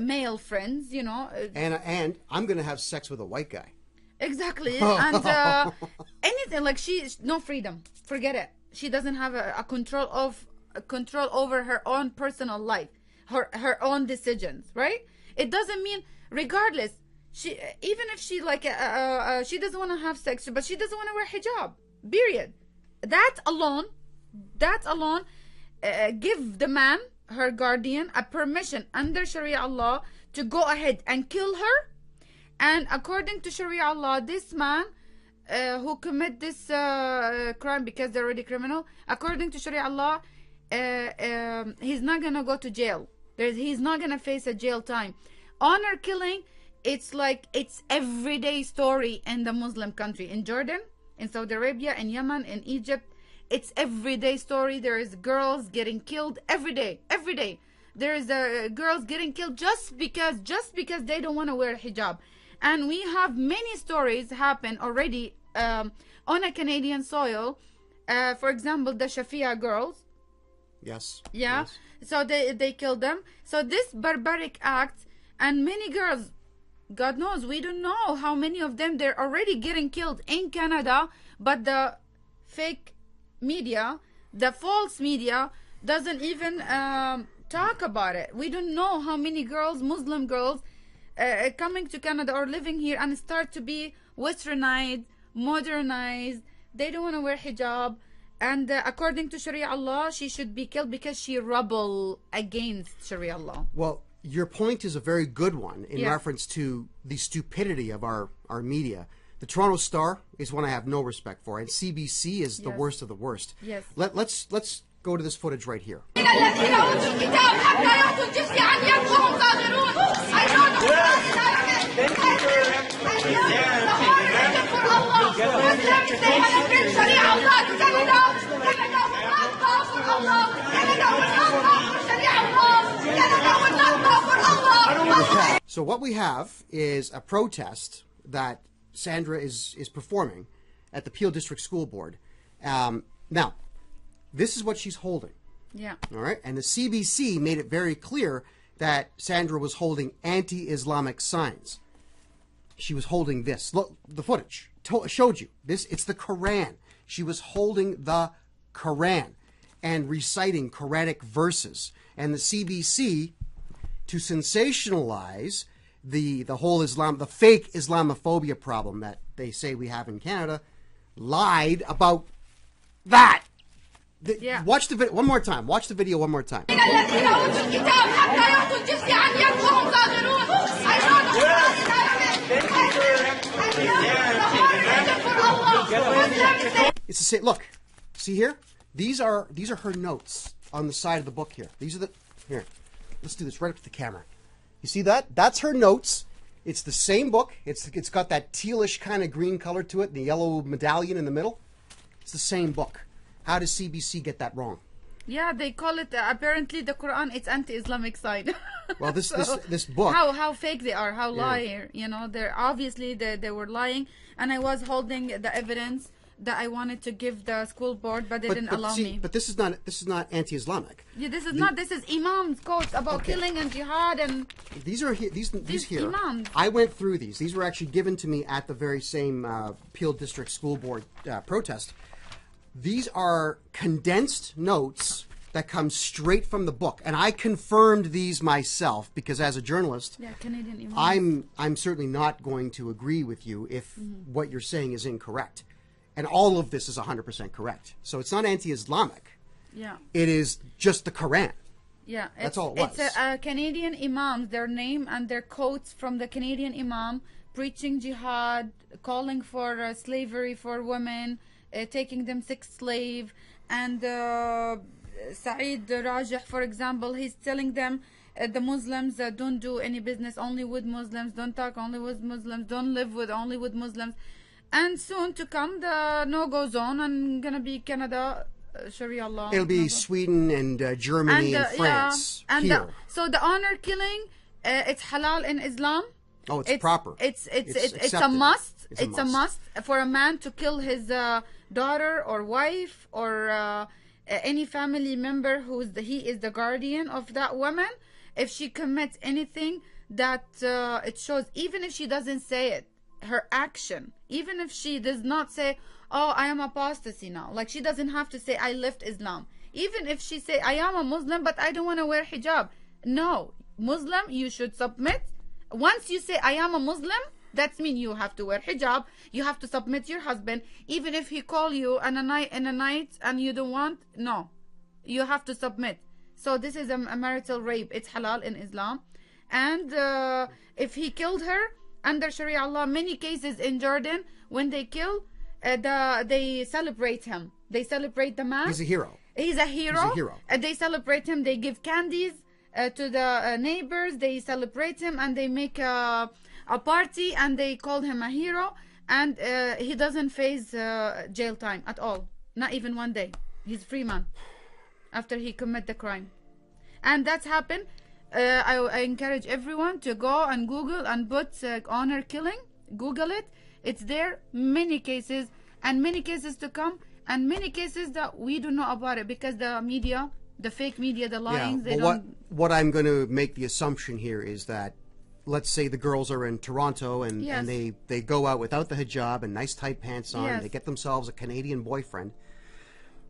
male friends, you know. And I'm going to have sex with a white guy. Exactly. And anything, like no freedom. Forget it. She doesn't have a control over her own personal life, her own decisions, right? It doesn't mean, regardless, even if she she doesn't want to have sex, but she doesn't want to wear hijab, period. That alone give the man, her guardian, a permission under Sharia law to go ahead and kill her. And according to Sharia law, this man who commit this crime because they're already criminal, according to Sharia law, he's not gonna go to jail. He's not gonna face a jail time. Honor killing, it's like it's everyday story in the Muslim country, in Jordan, in Saudi Arabia, in Yemen, in Egypt. It's everyday story. There is girls getting killed every day. Every day there is girls getting killed just because they don't want to wear hijab. And we have many stories happen already on a Canadian soil. For example, the Shafia girls. Yes. Yeah. Yes. So they killed them. So this barbaric act, and many girls, God knows, we don't know how many of them, they're already getting killed in Canada, but the fake media, the false media, doesn't even talk about it. We don't know how many girls, Muslim girls, coming to Canada or living here and start to be westernized, modernized. They don't want to wear hijab, and according to Sharia law, she should be killed because she rebel against Sharia law. Well, your point is a very good one in Yeah. reference to the stupidity of our media. The Toronto Star is one I have no respect for, and CBC is the Yes. worst of the worst. Yes. Let's go to this footage right here. So what we have is a protest that Sandra is performing at the Peel District School Board. Now, this is what she's holding. Yeah. All right. And the CBC made it very clear that Sandra was holding anti-Islamic signs. She was holding this. Look, the footage showed you this. It's the Quran. She was holding the Quran and reciting Quranic verses. And the CBC, to sensationalize the whole the fake Islamophobia problem that they say we have in Canada, lied about that. Yeah. Watch the video one more time. Watch the video one more time. It's the same. Look, see here. These are her notes on the side of the book here. These are the here. Let's do this right up to the camera. You see that? That's her notes. It's the same book. It's got that tealish kind of green color to it, the yellow medallion in the middle. It's the same book. How does CBC get that wrong? Yeah, they call it apparently the Quran. It's anti-Islamic side. Well, this book. How fake they are, how liar. You know, they're obviously they were lying. And I was holding the evidence that I wanted to give the school board, but they didn't allow me. But this is not anti-Islamic. Yeah, this is not. This is imams quotes about killing and jihad and. These are here. These here. Imams. I went through these. These were actually given to me at the very same Peel District School Board protest. These are condensed notes that come straight from the book, and I confirmed these myself because, as a journalist, Yeah, Canadian imams. I'm certainly not going to agree with you if what you're saying is incorrect, and all of this is 100% correct. So it's not anti-Islamic. Yeah. It is just the Quran. Yeah, That's all it was. It's a Canadian imams, their name and their quotes from the Canadian imam preaching jihad, calling for slavery for women, taking them sex slave, and Saeed Rajih, for example, he's telling them the Muslims don't do any business only with Muslims, don't talk only with Muslims, don't live with only with Muslims, and soon to come the no-go zone and gonna be Canada. Sharia law. It'll be Sweden and Germany and France here. So the honor killing, it's halal in Islam. Oh, it's proper. It's a accepted. must. It's a must for a man to kill his daughter or wife or any family member he is the guardian of that woman. If she commits anything that it shows, even if she doesn't say it, her action, even if she does not say, oh, I am apostasy now. Like, she doesn't have to say, I left Islam. Even if she say, I am a Muslim, but I don't want to wear hijab. No, Muslim, you should submit. Once you say, I am a Muslim, that means you have to wear hijab. You have to submit your husband. Even if he call you in a night and you don't want, no, you have to submit. So this is a marital rape. It's halal in Islam. And if he killed her, under Sharia law, many cases in Jordan, when they kill, they celebrate him. They celebrate the man. He's a hero. He's a hero. He's a hero. They celebrate him. They give candies to the neighbors. They celebrate him, and they make a party, and they call him a hero. And he doesn't face jail time at all. Not even one day. He's free man after he commit the crime. And that's happened. I encourage everyone to go and Google and put honor killing. Google it. It's there. Many cases, and many cases to come, and many cases that we don't know about it because the media, the fake media, the lying, they don't. What I'm going to make the assumption here is that, let's say the girls are in Toronto and, Yes. and they go out without the hijab and nice tight pants on. Yes. They get themselves a Canadian boyfriend.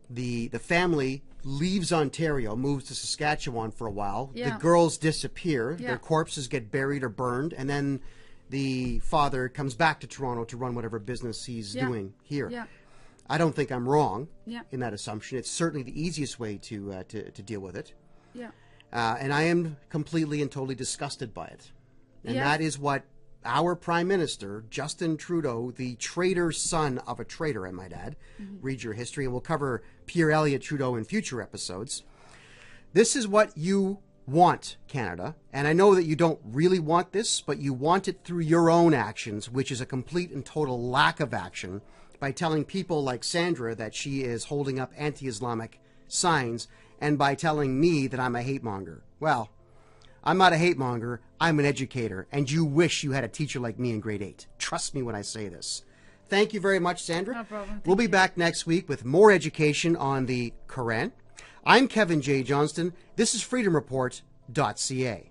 The family leaves Ontario, moves to Saskatchewan for a while. Yeah. The girls disappear. Yeah. Their corpses get buried or burned, and then the father comes back to Toronto to run whatever business he's Yeah. doing here. Yeah. I don't think I'm wrong Yeah. in that assumption. It's certainly the easiest way to deal with it. Yeah. And I am completely and totally disgusted by it. And Yes. that is what our Prime Minister, Justin Trudeau, the traitor son of a traitor, I might add, read your history, and we'll cover Pierre Elliott Trudeau in future episodes. This is what you want, Canada. And I know that you don't really want this, but you want it through your own actions, which is a complete and total lack of action, by telling people like Sandra that she is holding up anti-Islamic signs, and by telling me that I'm a hate monger. Well, I'm not a hate monger, I'm an educator, and you wish you had a teacher like me in grade 8. Trust me when I say this. Thank you very much, Sandra. No problem. We'll be back next week with more education on the Quran. I'm Kevin J. Johnston. This is freedomreport.ca.